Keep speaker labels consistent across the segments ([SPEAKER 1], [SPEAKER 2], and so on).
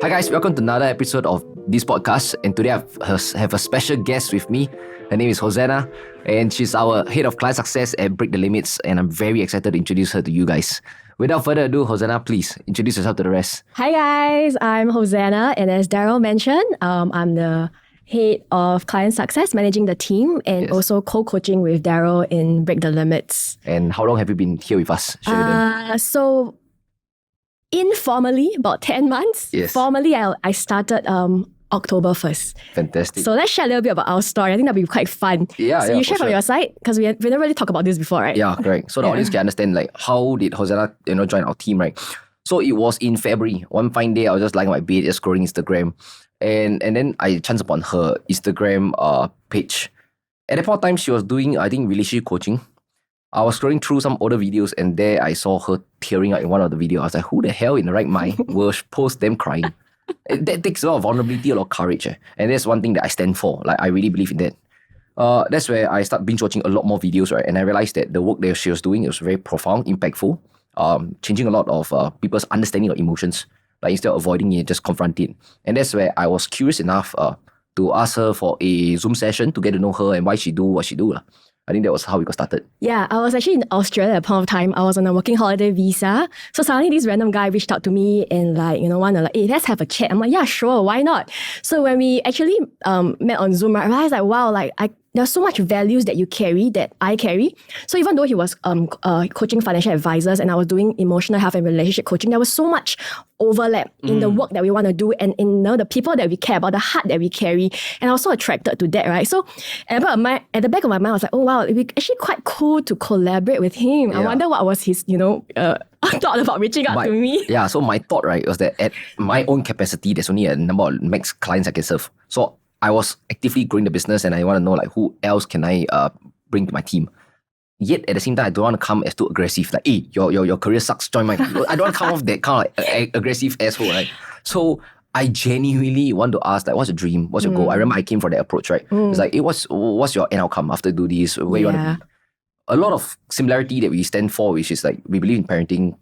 [SPEAKER 1] Hi guys, welcome to another episode of this podcast, and today I have a special guest with me. Her name is Hosanna, and she's our head of client success at Break the Limits, and I'm very excited to introduce her to you guys. Without further ado, Hosanna, please introduce yourself to the rest.
[SPEAKER 2] Hi guys, I'm Hosanna, and as Darryl mentioned, I'm the head of client success, managing the team, and also co-coaching with Darryl in Break the Limits.
[SPEAKER 1] And how long have you been here with us?
[SPEAKER 2] So informally, about 10 months.
[SPEAKER 1] Yes.
[SPEAKER 2] Formally, I started October 1st.
[SPEAKER 1] Fantastic.
[SPEAKER 2] So let's share a little bit about our story. I think that'll be quite fun. So you share from your side? Because we never really talked about this before, right?
[SPEAKER 1] Yeah, correct. So the audience can understand like how did Hosanna join our team, right? So it was in February. One fine day, I was just lying on my bed, just scrolling Instagram. And then I chanced upon her Instagram page. At that point of time, she was doing, I think, relationship coaching. I was scrolling through some older videos, and there I saw her tearing up in one of the videos. I was like, who the hell in the right mind will post them crying? That takes a lot of vulnerability, a lot of courage. And that's one thing that I stand for. Like, I really believe in that. That's where I start binge watching a lot more videos, right? And I realized that the work that she was doing was very profound, impactful, changing a lot of people's understanding of emotions. Like, instead of avoiding it, just confront it. And that's where I was curious enough to ask her for a Zoom session to get to know her and why she do what she do. I think that was how we got started.
[SPEAKER 2] Yeah, I was actually in Australia at a point of time. I was on a working holiday visa. So suddenly this random guy reached out to me and wanted hey, let's have a chat. I'm like, yeah, sure, why not? So when we actually met on Zoom, I realized like, wow, there's so much values that you carry that I carry. So even though he was coaching financial advisors and I was doing emotional health and relationship coaching, there was so much overlap in the work that we want to do and in the people that we care about, the heart that we carry. And I was so attracted to that, right? So at the back of my mind, I was like, oh wow, it'd be actually quite cool to collaborate with him. Yeah. I wonder what was his, thought about reaching out to me.
[SPEAKER 1] Yeah, so my thought, right, was that at my own capacity, there's only a number of max clients I can serve. So I was actively growing the business and I want to know like who else can I bring to my team. Yet at the same time, I don't want to come as too aggressive. Like, hey, your career sucks, join my team. I don't want to come off that kind of aggressive asshole, right? So I genuinely want to ask, like, what's your dream? What's your goal? I remember I came for that approach, right? It's like, hey, what's your end outcome after you do this? Where you want to be? A lot of similarity that we stand for, which is like we believe in parenting,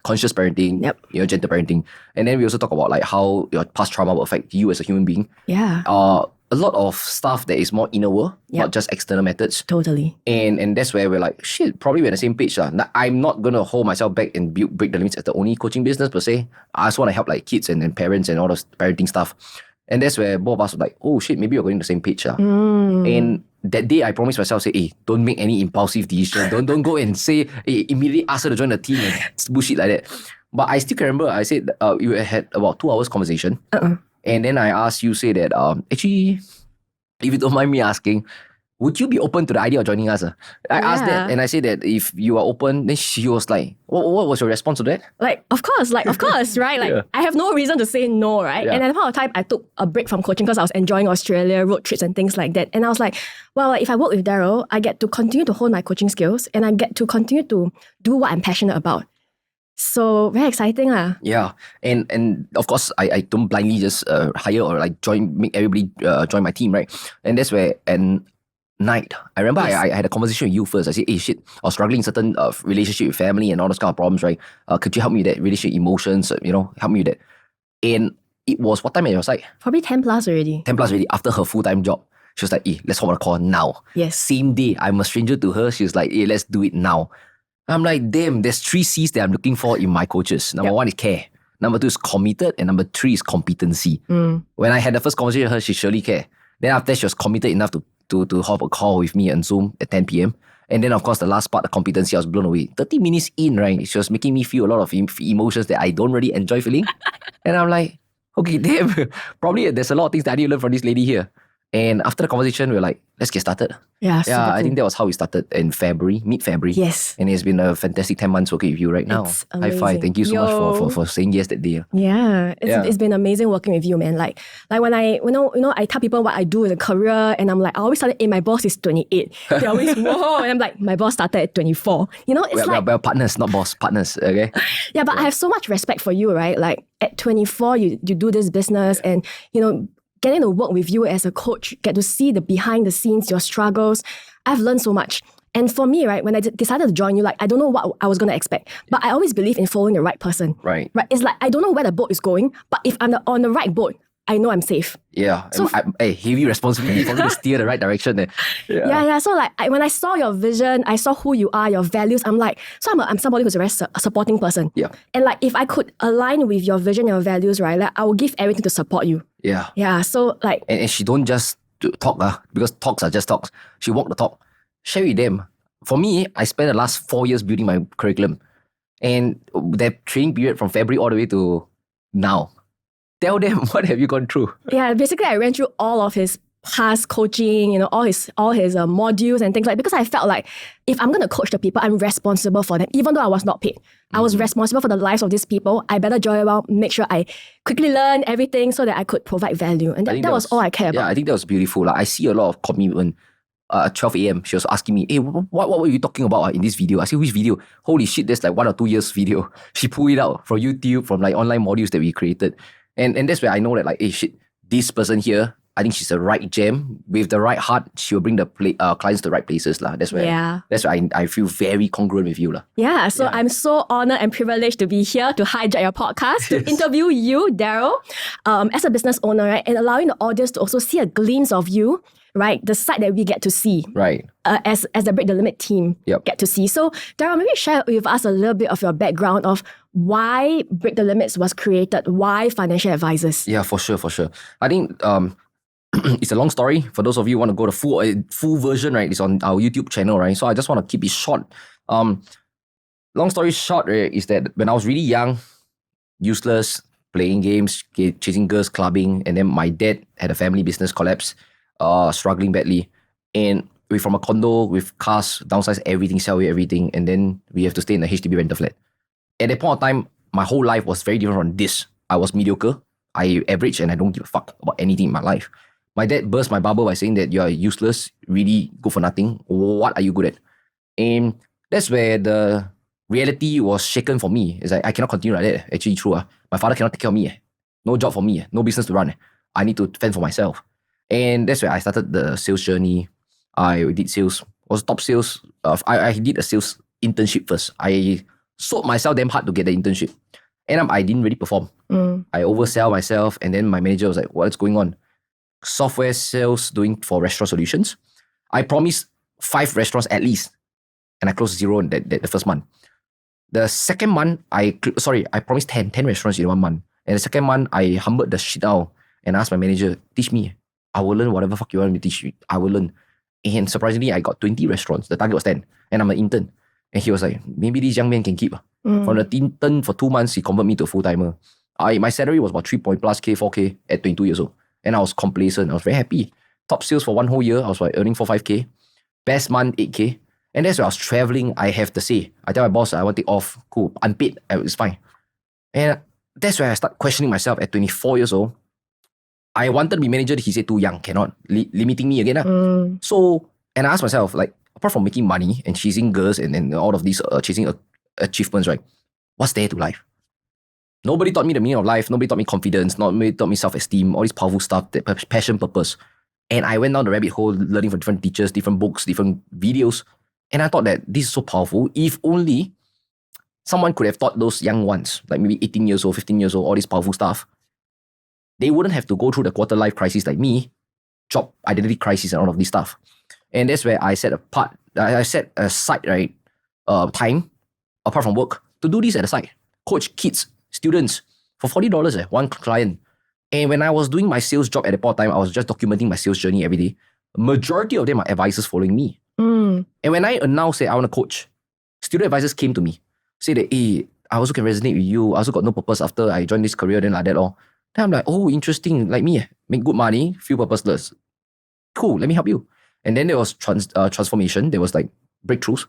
[SPEAKER 1] conscious parenting, gentle parenting, and then we also talk about like how your past trauma will affect you as a human being.
[SPEAKER 2] Yeah.
[SPEAKER 1] A lot of stuff that is more inner world, not just external methods.
[SPEAKER 2] Totally.
[SPEAKER 1] And that's where we're like, shit, probably we're on the same page. I'm not gonna hold myself back and break the limits as the only coaching business per se. I just want to help like kids and parents and all those parenting stuff. And that's where both of us were like, oh shit, maybe we're going to the same page. And that day I promised myself, say, hey, don't make any impulsive decisions. Don't go and say, hey, immediately ask her to join the team and bullshit like that. But I still can remember, I said, we had about 2 hours conversation. And then I asked you, say that, actually, if you don't mind me asking, would you be open to the idea of joining us? I asked that and I said that if you are open, then she was like, what was your response to that?
[SPEAKER 2] Of course, right? I have no reason to say no, right? Yeah. And at the point of time, I took a break from coaching because I was enjoying Australia, road trips and things like that. And I was like, well, if I work with Darryl, I get to continue to hone my coaching skills and I get to continue to do what I'm passionate about. So very exciting.
[SPEAKER 1] Yeah. And of course, I don't blindly just hire or like make everybody join my team, right? And that's where, night. I remember I had a conversation with you first. I said, hey, shit, I was struggling in certain relationship with family and all those kind of problems, right? Could you help me with that? Relationship emotions, help me with that. And it was what time at your side?
[SPEAKER 2] Probably 10 plus already.
[SPEAKER 1] 10 plus already, after her full-time job. She was like, hey, let's hop on a call now.
[SPEAKER 2] Yes.
[SPEAKER 1] Same day, I'm a stranger to her. She was like, hey, let's do it now. I'm like, damn, there's 3 C's that I'm looking for in my coaches. Number 1 is care. Number 2 is committed. And number 3 is competency. When I had the first conversation with her, she surely cared. Then after that, she was committed enough to hop a call with me on Zoom at 10 p.m. And then, of course, the last part, the competency, I was blown away. 30 minutes in, right? She was making me feel a lot of emotions that I don't really enjoy feeling. And I'm like, okay, damn. Probably there's a lot of things that I need to learn from this lady here. And after the conversation, we were like, let's get started.
[SPEAKER 2] Yeah,
[SPEAKER 1] I think that was how we started in February, mid-February.
[SPEAKER 2] Yes.
[SPEAKER 1] And it's been a fantastic 10 months working with you right now.
[SPEAKER 2] It's amazing.
[SPEAKER 1] High five. Thank you so much for saying yes that day.
[SPEAKER 2] Yeah. It's been amazing working with you, man. Like when I tell people what I do in a career and I'm like, I always started, my boss is 28. They always, whoa. And I'm like, my boss started at 24.
[SPEAKER 1] We're partners, not boss, partners, okay?
[SPEAKER 2] Yeah, but I have so much respect for you, right? Like at 24, you do this business and, getting to work with you as a coach, get to see the behind the scenes, your struggles. I've learned so much. And for me, right, when I decided to join you, like I don't know what I was going to expect, but I always believe in following the right person.
[SPEAKER 1] Right.
[SPEAKER 2] Right. It's like I don't know where the boat is going, but if I'm on the right boat, I know I'm safe.
[SPEAKER 1] Yeah.
[SPEAKER 2] So
[SPEAKER 1] heavy responsibility for me to steer the right direction.
[SPEAKER 2] Yeah. So like when I saw your vision, I saw who you are, your values. I'm like, so I'm somebody who's a very supporting person.
[SPEAKER 1] Yeah.
[SPEAKER 2] And like if I could align with your vision, your values, right, like I will give everything to support you.
[SPEAKER 1] Yeah.
[SPEAKER 2] Yeah. So like,
[SPEAKER 1] And she don't just talk, because talks are just talks. She walk the talk. Share with them. For me, I spent the last 4 years building my curriculum. And that training period from February all the way to now. Tell them what have you gone through.
[SPEAKER 2] Yeah, basically I went through all of his past coaching, all his modules and things like, because I felt like if I'm going to coach the people, I'm responsible for them, even though I was not paid. I was responsible for the lives of these people. I better join around, make sure I quickly learn everything so that I could provide value. And that was all I care about.
[SPEAKER 1] Yeah, I think that was beautiful. Like, I see a lot of commitment. 12 a.m. She was asking me, hey, what were you talking about in this video? I said, which video? Holy shit, there's like 1 or 2 years video. She pulled it out from YouTube, from like online modules that we created. And that's where I know that like, hey shit, this person here, I think she's the right gem. With the right heart, she will bring the clients to the right places. That's where I feel very congruent with you.
[SPEAKER 2] Yeah, so I'm so honored and privileged to be here to hijack your podcast, to interview you, Darryl, as a business owner, right? And allowing the audience to also see a glimpse of you, right? The side that we get to see.
[SPEAKER 1] Right.
[SPEAKER 2] As the Break the Limit team get to see. So, Darryl, maybe share with us a little bit of your background of why Break the Limits was created, why financial advisors.
[SPEAKER 1] Yeah, for sure. I think it's a long story. For those of you who want to go the full version, right? It's on our YouTube channel, right? So I just want to keep it short. Long story short, right, is that when I was really young, useless, playing games, chasing girls, clubbing, and then my dad had a family business collapse, struggling badly, and we're from a condo with cars, downsize everything, sell away everything, and then we have to stay in a HDB rental flat. At that point of time, my whole life was very different from this. I was mediocre, I average, and I don't give a fuck about anything in my life. My dad burst my bubble by saying that you are useless, really good for nothing. What are you good at? And that's where the reality was shaken for me. It's like, I cannot continue like that. Actually, true. My father cannot take care of me. No job for me. No business to run. I need to fend for myself. And that's where I started the sales journey. I did sales. Was top sales. I did a sales internship first. I sold myself damn hard to get the internship. And I didn't really perform. I oversell myself. And then my manager was like, what's going on? Software sales doing for restaurant solutions. I promised 5 restaurants at least. And I closed 0 in the first month. The second month, I promised 10 restaurants in 1 month. And the second month, I humbled the shit out and asked my manager, teach me. I will learn whatever fuck you want me to teach you. I will learn. And surprisingly, I got 20 restaurants. The target was 10. And I'm an intern. And he was like, maybe this young man can keep. From the intern for 2 months, he converted me to a full-timer. My salary was about 4K at 22 years old. And I was complacent. I was very happy. Top sales for 1 whole year. I was like earning 5K. Best month, 8K. And that's where I was traveling. I have to say, I tell my boss, I want to take off. Cool, unpaid. It's fine. And that's where I start questioning myself at 24 years old. I wanted to be manager. He said, too young, cannot. Limiting me again. So, and I asked myself, like, apart from making money and chasing girls and all of these chasing achievements, right? What's there to life? Nobody taught me the meaning of life. Nobody taught me confidence. Nobody taught me self-esteem. All this powerful stuff, that passion, purpose. And I went down the rabbit hole, learning from different teachers, different books, different videos. And I thought that this is so powerful. If only someone could have taught those young ones, like maybe 18 years old, 15 years old, all this powerful stuff, they wouldn't have to go through the quarter life crisis like me, job identity crisis and all of this stuff. And that's where I set aside, right, time, apart from work, to do this at the side. Coach kids, students, for $40, one client. And when I was doing my sales job at the point of time, I was just documenting my sales journey every day. Majority of them are advisors following me. And when I announced that I want to coach, student advisors came to me, say that, hey, I also can resonate with you. I also got no purpose after I joined this career, then like that all. Then I'm like, oh, interesting. Like me, make good money, feel purposeless. Cool, let me help you. And then there was transformation. There was like breakthroughs.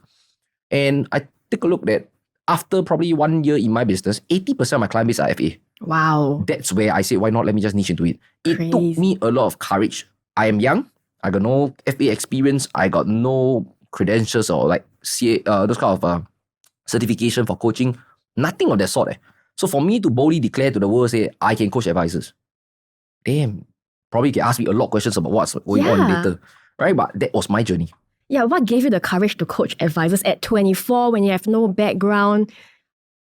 [SPEAKER 1] And I take a look that after probably 1 year in my business, 80% of my client base are FA.
[SPEAKER 2] Wow.
[SPEAKER 1] That's where I said, why not let me just niche into it? It took me a lot of courage. I am young. I got no FA experience. I got no credentials or like those kind of certification for coaching. Nothing of that sort. So for me to boldly declare to the world, say, I can coach advisors. Damn. Probably can ask me a lot of questions about what's going on later. Right? But that was my journey.
[SPEAKER 2] Yeah, what gave you the courage to coach advisors at 24 when you have no background?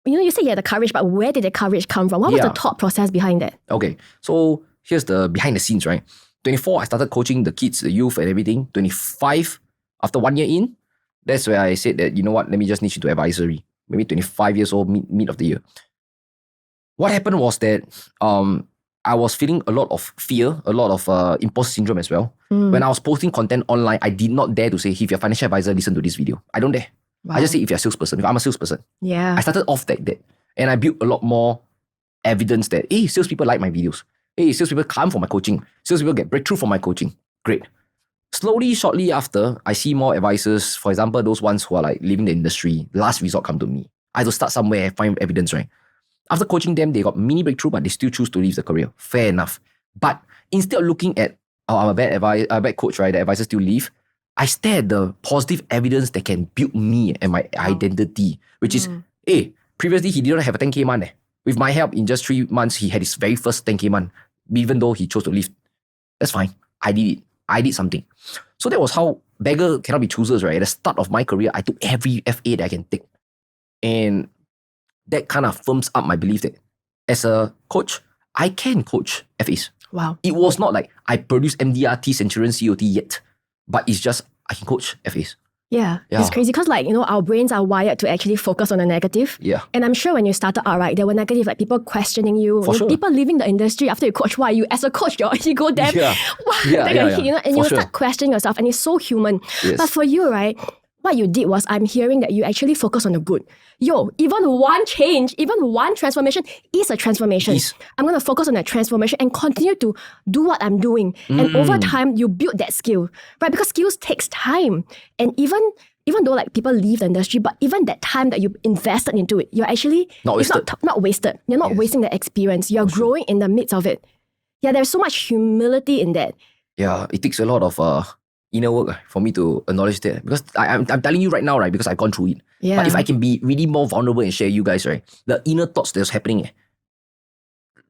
[SPEAKER 2] You said you had the courage, but where did the courage come from? What was the thought process behind that?
[SPEAKER 1] Okay, so here's the behind the scenes, right? 24, I started coaching the kids, the youth and everything. 25, after 1 year in, that's where I said that, you know what, let me just niche into advisory. Maybe 25 years old, mid of the year. What happened was that I was feeling a lot of fear, a lot of imposter syndrome as well. When I was posting content online, I did not dare to say, if you're a financial advisor, listen to this video. I don't dare. Wow. I just say, if you're a salesperson, if I'm a salesperson.
[SPEAKER 2] Yeah.
[SPEAKER 1] I started off like that. And I built a lot more evidence that, hey, salespeople like my videos. Hey, salespeople come for my coaching. Salespeople get breakthrough from my coaching. Great. Slowly, shortly after, I see more advisors, for example, those ones who are like leaving the industry, last resort come to me. I have to start somewhere, find evidence, right? After coaching them, they got mini breakthrough, but they still choose to leave the career. Fair enough. But instead of looking at, I'm a bad coach, right? The advisors still leave. I stare at the positive evidence that can build me and my identity, which is, hey, previously he didn't have a 10K month. With my help, in just 3 months, he had his very first 10K month, even though he chose to leave. That's fine. I did it. I did something. So that was how beggar cannot be choosers, right? At the start of my career, I took every FA that I can take. And that kind of firms up my belief that as a coach, I can coach FAs.
[SPEAKER 2] Wow.
[SPEAKER 1] It was not like I produce MDRT, Centurion, COT yet, but it's just I can coach FAs.
[SPEAKER 2] Yeah, it's crazy because our brains are wired to actually focus on the negative.
[SPEAKER 1] Yeah.
[SPEAKER 2] And I'm sure when you started out, right, there were negative, like people questioning you,
[SPEAKER 1] For sure.
[SPEAKER 2] people leaving the industry after you coach. Why you as a coach, your ego damn, and you start questioning yourself, and it's so human.
[SPEAKER 1] Yes.
[SPEAKER 2] But for you, right, what you did was, I'm hearing that you actually focus on the good. Even one change, even one transformation is a transformation.
[SPEAKER 1] Yes.
[SPEAKER 2] I'm going to focus on that transformation and continue to do what I'm doing. And over time, you build that skill, right? Because skills takes time. And even though like people leave the industry, but even that time that you invested into it, you're actually
[SPEAKER 1] not
[SPEAKER 2] wasted. You're not wasting the experience. You're growing in the midst of it. Yeah, there's so much humility in that.
[SPEAKER 1] Yeah, it takes a lot of inner work for me to acknowledge that, because I'm telling you right now, right, because I've gone through it.
[SPEAKER 2] Yeah.
[SPEAKER 1] But if I can be really more vulnerable and share you guys, right, the inner thoughts that's happening,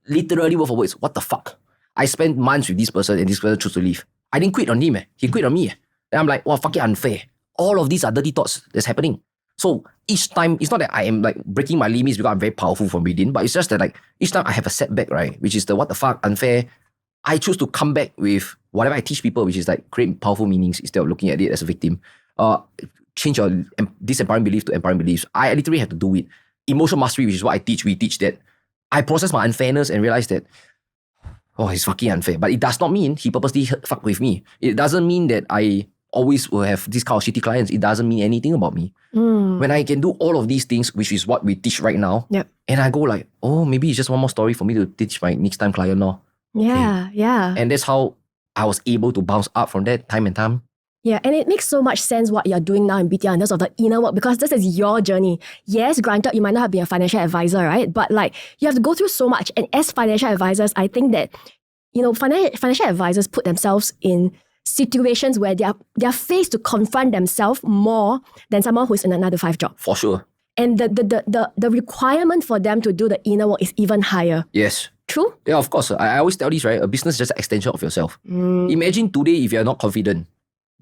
[SPEAKER 1] literally word for words, what the fuck? I spent months with this person and this person chose to leave. I didn't quit on him. He quit on me. And I'm like, wow, fucking unfair. All of these are dirty thoughts that's happening. So each time, it's not that I am like breaking my limits because I'm very powerful from within, but it's just that like each time I have a setback, right, which is the what the fuck, unfair, I choose to come back with whatever I teach people, which is like create powerful meanings instead of looking at it as a victim. Change your disempowering belief to empowering beliefs. I literally have to do it. Emotional mastery, which is what I teach, we teach that. I process my unfairness and realize that, oh, he's fucking unfair. But it does not mean he purposely fuck with me. It doesn't mean that I always will have this kind of shitty clients. It doesn't mean anything about me. When I can do all of these things, which is what we teach right now, and I go like, oh, maybe it's just one more story for me to teach my next time client now.
[SPEAKER 2] Yeah.
[SPEAKER 1] And that's how I was able to bounce up from that time and time.
[SPEAKER 2] Yeah, and it makes so much sense what you're doing now in BTL in terms of the inner work, because this is your journey. Yes, granted, you might not have been a financial advisor, right? But like, you have to go through so much. And as financial advisors, I think that, financial advisors put themselves in situations where they're faced to confront themselves more than someone who's in a 9-to-5 job.
[SPEAKER 1] For sure.
[SPEAKER 2] And the requirement for them to do the inner work is even higher.
[SPEAKER 1] Yes.
[SPEAKER 2] True?
[SPEAKER 1] Yeah, of course. I always tell this, right? A business is just an extension of yourself. Imagine today if you're not confident.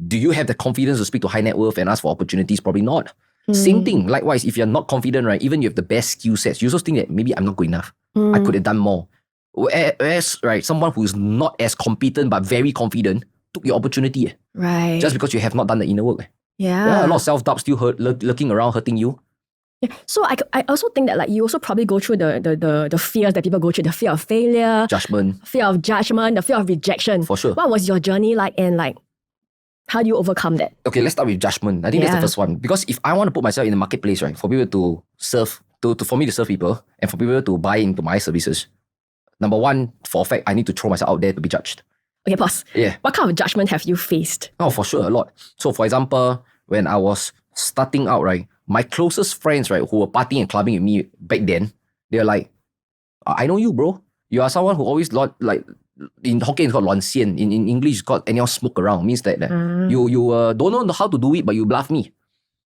[SPEAKER 1] Do you have the confidence to speak to high net worth and ask for opportunities? Probably not. Same thing. Likewise, if you're not confident, right, even you have the best skill sets, you also think that maybe I'm not good enough. I could have done more. Whereas, right, someone who's not as competent but very confident took your opportunity.
[SPEAKER 2] Right.
[SPEAKER 1] Just because you have not done the inner work.
[SPEAKER 2] Yeah.
[SPEAKER 1] A lot of self-doubt still lurking around, hurting you.
[SPEAKER 2] Yeah. So I also think that like you also probably go through the fears that people go through, the fear of failure,
[SPEAKER 1] Judgement,
[SPEAKER 2] fear of judgment, the fear of rejection.
[SPEAKER 1] For sure.
[SPEAKER 2] What was your journey like, and like how do you overcome that?
[SPEAKER 1] Okay, let's start with judgment. I think that's the first one. Because if I want to put myself in the marketplace, right, for people to serve, for me to serve people and for people to buy into my services, number one, for a fact, I need to throw myself out there to be judged.
[SPEAKER 2] Okay, pause.
[SPEAKER 1] Yeah.
[SPEAKER 2] What kind of judgment have you faced?
[SPEAKER 1] Oh, for sure, a lot. So for example, when I was starting out, right, my closest friends, right, who were partying and clubbing with me back then, they're like, I know you, bro. You are someone who always like, in Hokkien it's called luan xian. In English it's called anyhow smoke around. Means that you don't know how to do it, but you bluff me.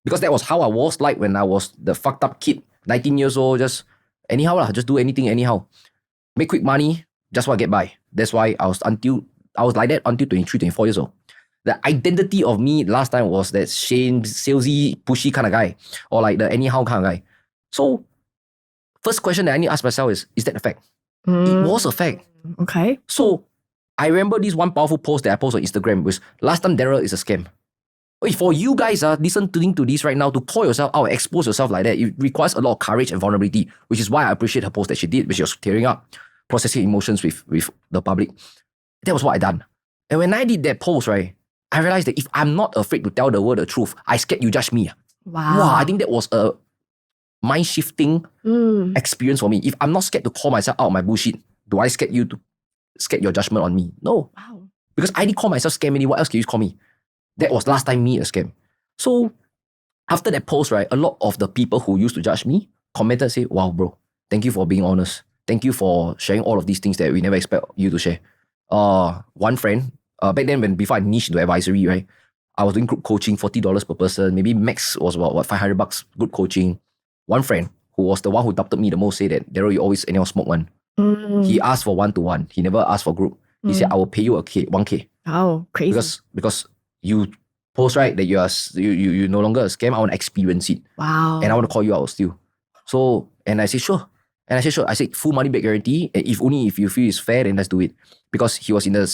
[SPEAKER 1] Because that was how I was like when I was the fucked up kid, 19 years old, just anyhow lah, just do anything anyhow. Make quick money, just want to get by. That's why I was like that until 23, 24 years old. The identity of me last time was that salesy, pushy kind of guy, or like the anyhow kind of guy. So, first question that I need to ask myself is that a fact? It was a fact.
[SPEAKER 2] Okay.
[SPEAKER 1] So, I remember this one powerful post that I posted on Instagram was, last time Darryl is a scam. For you guys listening to this right now, to call yourself out, expose yourself like that, it requires a lot of courage and vulnerability, which is why I appreciate her post that she did, when she was tearing up, processing emotions with the public. That was what I done. And when I did that post, right, I realized that if I'm not afraid to tell the world the truth, I scared you judge me.
[SPEAKER 2] Wow.
[SPEAKER 1] I think that was a mind-shifting experience for me. If I'm not scared to call myself out of my bullshit, do I scared your judgment on me? No.
[SPEAKER 2] Wow. Because
[SPEAKER 1] I didn't call myself scam anymore. What else can you call me? That was last time me a scam. So after that post, right, a lot of the people who used to judge me commented, say, wow, bro, thank you for being honest. Thank you for sharing all of these things that we never expect you to share. One friend, back then before I niched into advisory, right, I was doing group coaching, $40 per person. Maybe max was about $500 good coaching. One friend who was the one who doubted me the most said that, Darryl, you always anyhow smoke one. He asked for 1-to-1. He never asked for group. He said, I will pay you $1K.
[SPEAKER 2] Oh, crazy.
[SPEAKER 1] Because you post, right, that you no longer a scam. I want to experience it.
[SPEAKER 2] Wow.
[SPEAKER 1] And I want to call you out still. So, and I said, sure. I said, full money back guarantee. And if you feel it's fair, then let's do it. Because he was in the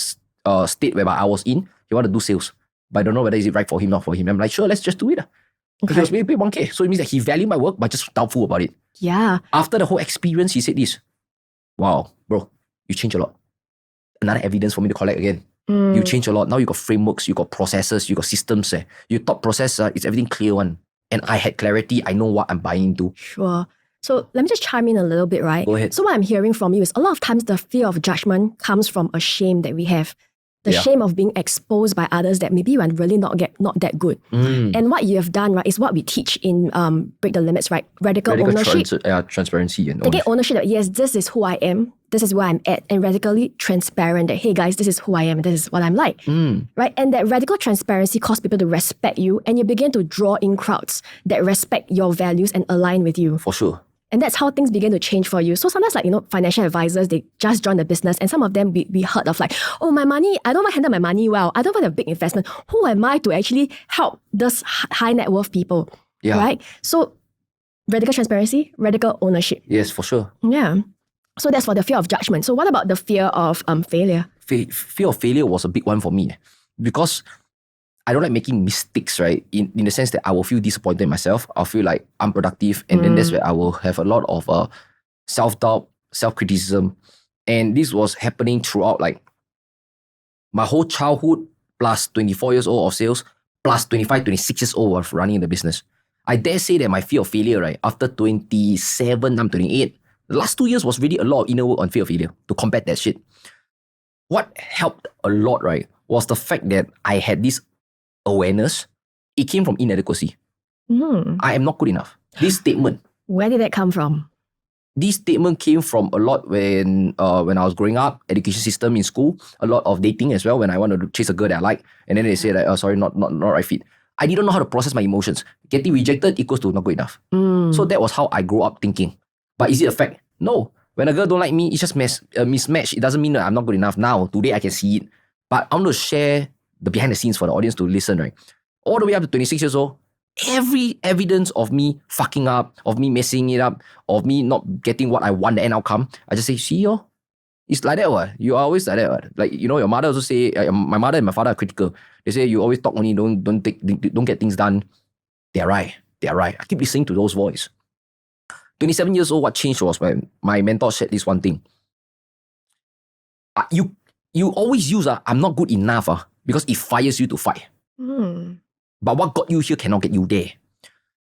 [SPEAKER 1] state whereby I was in. He wanted to do sales. But I don't know whether is it right for him, not for him. I'm like, sure, let's just do it. Okay. He was maybe paid $1K. So it means that he valued my work, but just doubtful about it.
[SPEAKER 2] Yeah.
[SPEAKER 1] After the whole experience, he said this. Wow, bro, you changed a lot. Another evidence for me to collect again. You change a lot. Now you got frameworks, you got processes, you got systems. Your thought process, it's everything clear one. And I had clarity. I know what I'm buying into.
[SPEAKER 2] Sure. So let me just chime in a little bit, right?
[SPEAKER 1] Go ahead.
[SPEAKER 2] So what I'm hearing from you is a lot of times the fear of judgment comes from a shame that we have. The shame of being exposed by others that maybe we're really not that good. And what you have done, right, is what we teach in Break the Limits, right? Radical ownership.
[SPEAKER 1] Transparency. And
[SPEAKER 2] taking ownership that, yes, this is who I am, this is where I'm at, and radically transparent that, hey guys, this is who I am, and this is what I'm like. Right? And that radical transparency causes people to respect you, and you begin to draw in crowds that respect your values and align with you.
[SPEAKER 1] For sure.
[SPEAKER 2] And that's how things begin to change for you. So sometimes, like, financial advisors, they just join the business, and some of them we heard of like, oh, my money, I don't want to handle my money well. I don't want a big investment. Who am I to actually help those high net worth people?
[SPEAKER 1] Yeah.
[SPEAKER 2] Right? So radical transparency, radical ownership.
[SPEAKER 1] Yes, for sure.
[SPEAKER 2] Yeah. So that's for the fear of judgment. So what about the fear of failure?
[SPEAKER 1] Fear of failure was a big one for me. Because I don't like making mistakes, right? In the sense that I will feel disappointed in myself. I'll feel like unproductive. And then that's where I will have a lot of self-doubt, self-criticism. And this was happening throughout like my whole childhood, plus 24 years old of sales, plus 25, 26 years old of running the business. I dare say that my fear of failure, right, after 27, I'm 28, the last 2 years was really a lot of inner work on fear of failure to combat that shit. What helped a lot, right, was the fact that I had this awareness. It came from inadequacy. I am not good enough. This statement.
[SPEAKER 2] Where did that come from?
[SPEAKER 1] This statement came from a lot when I was growing up, education system in school, a lot of dating as well, when I wanted to chase a girl that I like. And then they say that, sorry, not right fit. I didn't know how to process my emotions. Getting rejected equals to not good enough. So that was how I grew up thinking. But is it a fact? No. When a girl don't like me, it's just a mismatch. It doesn't mean that I'm not good enough now. Today I can see it. But I'm going to share the behind the scenes for the audience to listen, right? All the way up to 26 years old, every evidence of me fucking up, of me messing it up, of me not getting what I want, the end outcome, I just say, see, yo, it's like that, what? You are always like that, what? Like, your mother also say, my mother and my father are critical. They say, you always talk only, don't get things done. They're right. I keep listening to those voices. 27 years old, what changed was when my mentor said this one thing. You always use, I'm not good enough, because it fires you to fight. But what got you here cannot get you there.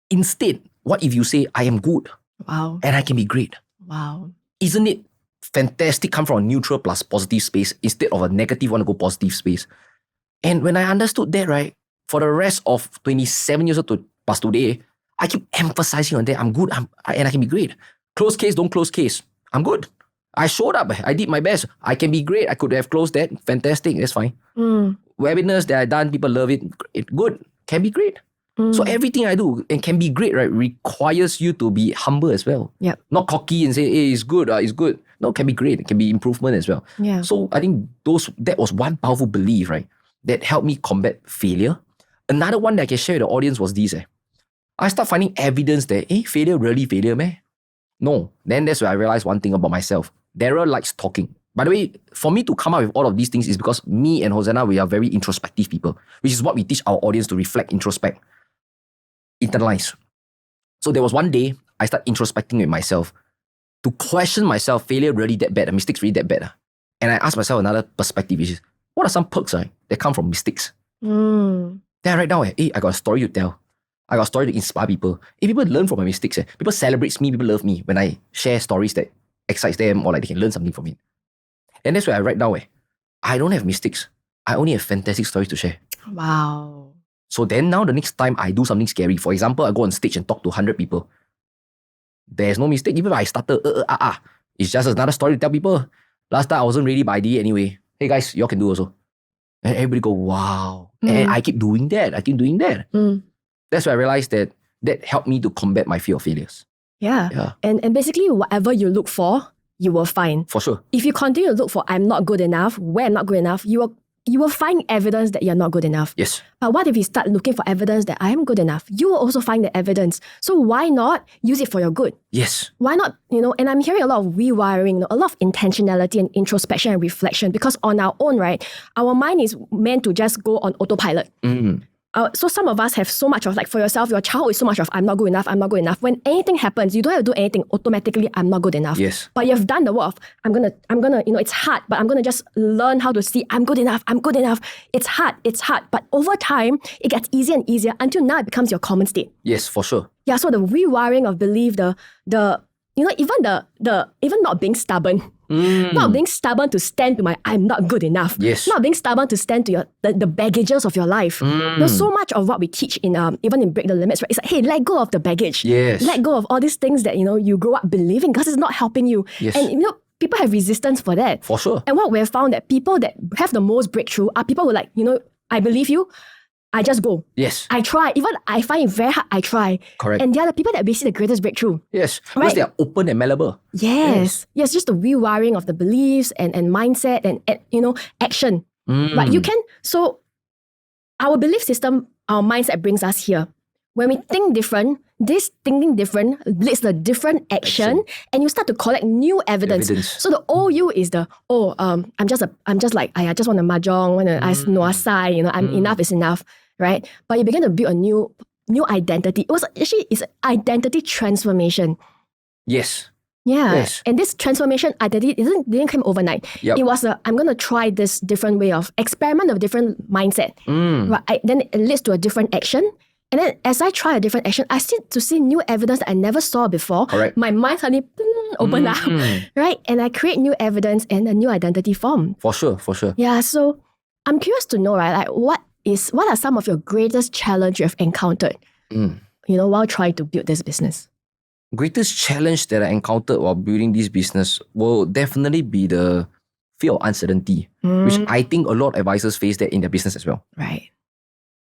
[SPEAKER 1] Instead, what if you say, I am good?
[SPEAKER 2] Wow.
[SPEAKER 1] And I can be great?
[SPEAKER 2] Wow.
[SPEAKER 1] Isn't it fantastic come from a neutral plus positive space instead of a negative want to go positive space? And when I understood that, right, for the rest of 27 years old to past today, I keep emphasizing on that. I'm good and I can be great. Close case, don't close case. I'm good. I showed up. I did my best. I can be great. I could have closed that. Fantastic. That's fine. Webinars that I done, people love it. Good. Can be great. So everything I do and can be great, right, requires you to be humble as well.
[SPEAKER 2] Yep.
[SPEAKER 1] Not cocky and say, hey, it's good. No, can be great. It can be improvement as well.
[SPEAKER 2] Yeah.
[SPEAKER 1] So I think that was one powerful belief, right, that helped me combat failure. Another one that I can share with the audience was this. I start finding evidence that, failure really failure, man. No. Then that's where I realized one thing about myself. Darryl likes talking. By the way, for me to come up with all of these things is because me and Hosanna, we are very introspective people, which is what we teach our audience to reflect, introspect, internalize. So there was one day, I started introspecting with myself to question myself, failure really that bad, mistakes really that bad. And I asked myself another perspective, which is, what are some perks that come from mistakes? Then I write down, I got a story to tell. I got a story to inspire people. People learn from my mistakes. People celebrate me, people love me when I share stories that excites them or like they can learn something from it. And that's where I write down, I don't have mistakes. I only have fantastic stories to share.
[SPEAKER 2] Wow.
[SPEAKER 1] So then now the next time I do something scary, for example, I go on stage and talk to 100 people, there's no mistake. Even if I started, it's just another story to tell people. Last time I wasn't ready, but I did it anyway. Hey guys, y'all can do also. And everybody go, wow. And I keep doing that. That's where I realized that helped me to combat my fear of failures.
[SPEAKER 2] Yeah. And basically, whatever you look for, you will find.
[SPEAKER 1] For sure.
[SPEAKER 2] If you continue to look for I'm not good enough, where I'm not good enough, you will find evidence that you're not good enough.
[SPEAKER 1] Yes.
[SPEAKER 2] But what if you start looking for evidence that I am good enough? You will also find the evidence. So why not use it for your good?
[SPEAKER 1] Yes.
[SPEAKER 2] Why not, and I'm hearing a lot of rewiring, a lot of intentionality and introspection and reflection, because on our own, right, our mind is meant to just go on autopilot. So some of us have so much of, like, for yourself, your childhood is so much of I'm not good enough. When anything happens, you don't have to do anything, automatically I'm not good enough.
[SPEAKER 1] Yes.
[SPEAKER 2] But you've done the work of I'm gonna, it's hard, but I'm gonna just learn how to see I'm good enough. It's hard. But over time, it gets easier and easier until now it becomes your common state.
[SPEAKER 1] Yes, for sure.
[SPEAKER 2] Yeah, so the rewiring of belief, even not being stubborn. Not being stubborn to stand to my I'm not good enough.
[SPEAKER 1] Yes.
[SPEAKER 2] Not being stubborn to stand to the baggages of your life. There's so much of what we teach in even in Break the Limits, right? It's like, hey, let go of the baggage.
[SPEAKER 1] Yes.
[SPEAKER 2] Let go of all these things that you grow up believing because it's not helping you.
[SPEAKER 1] Yes.
[SPEAKER 2] And people have resistance for that.
[SPEAKER 1] For sure.
[SPEAKER 2] And what we have found that people that have the most breakthrough are people who like, I believe you. I just go.
[SPEAKER 1] Yes.
[SPEAKER 2] I try. Even I find it very hard, I try.
[SPEAKER 1] Correct.
[SPEAKER 2] And they are the people that we see the greatest breakthrough.
[SPEAKER 1] Yes.
[SPEAKER 2] Right?
[SPEAKER 1] Because they are open and malleable.
[SPEAKER 2] Yes, just the rewiring of the beliefs and mindset and action. Right? You can, so our belief system, our mindset brings us here. When we think different, this thinking different leads to different action, and you start to collect new evidence. So the old you is the I'm just like I just want to mahjong, want to no asai, I'm enough is enough, right? But you begin to build a new identity. It's identity transformation.
[SPEAKER 1] Yes.
[SPEAKER 2] Yeah.
[SPEAKER 1] Yes.
[SPEAKER 2] And this transformation identity didn't come overnight.
[SPEAKER 1] Yep.
[SPEAKER 2] It was I'm going to try this different way of experiment of different mindset. Right? Then it leads to a different action. And then as I try a different action, I start to see new evidence that I never saw before.
[SPEAKER 1] Correct.
[SPEAKER 2] My mind suddenly open up, right? And I create new evidence and a new identity form.
[SPEAKER 1] For sure.
[SPEAKER 2] Yeah, so I'm curious to know, right? Like what are some of your greatest challenges you have encountered, while trying to build this business?
[SPEAKER 1] Greatest challenge that I encountered while building this business will definitely be the fear of uncertainty, which I think a lot of advisors face that in their business as well.
[SPEAKER 2] Right.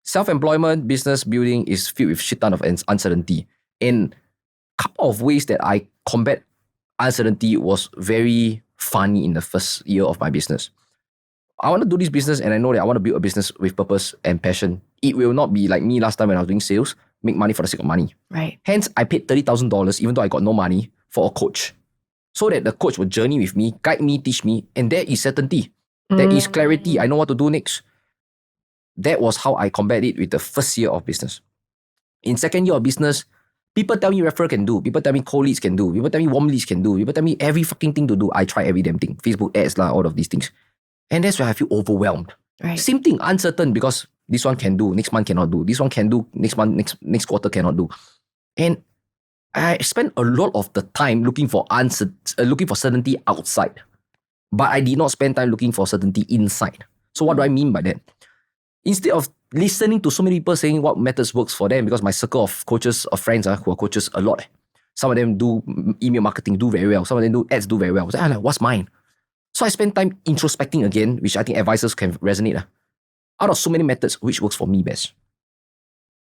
[SPEAKER 1] Self-employment, business building is filled with shit ton of uncertainty. And a couple of ways that I combat uncertainty was very funny in the first year of my business. I want to do this business and I know that I want to build a business with purpose and passion. It will not be like me last time when I was doing sales, make money for the sake of money.
[SPEAKER 2] Right.
[SPEAKER 1] Hence, I paid $30,000 even though I got no money for a coach. So that the coach would journey with me, guide me, teach me, and there is certainty. There is clarity. I know what to do next. That was how I combat it with the first year of business. In second year of business, people tell me referral can do. People tell me cold leads can do. People tell me warm leads can do. People tell me every fucking thing to do. I try every damn thing. Facebook ads, all of these things. And that's where I feel overwhelmed.
[SPEAKER 2] Right.
[SPEAKER 1] Same thing, uncertain because this one can do, next month cannot do. This one can do, next month, next quarter cannot do. And I spent a lot of the time looking for certainty outside. But I did not spend time looking for certainty inside. So what do I mean by that? Instead of listening to so many people saying what methods works for them, because my circle of coaches, of friends who are coaches a lot. Some of them do email marketing, do very well. Some of them do ads, do very well. So I'm like, what's mine? So I spend time introspecting again, which I think advisors can resonate. Out of so many methods, which works for me best?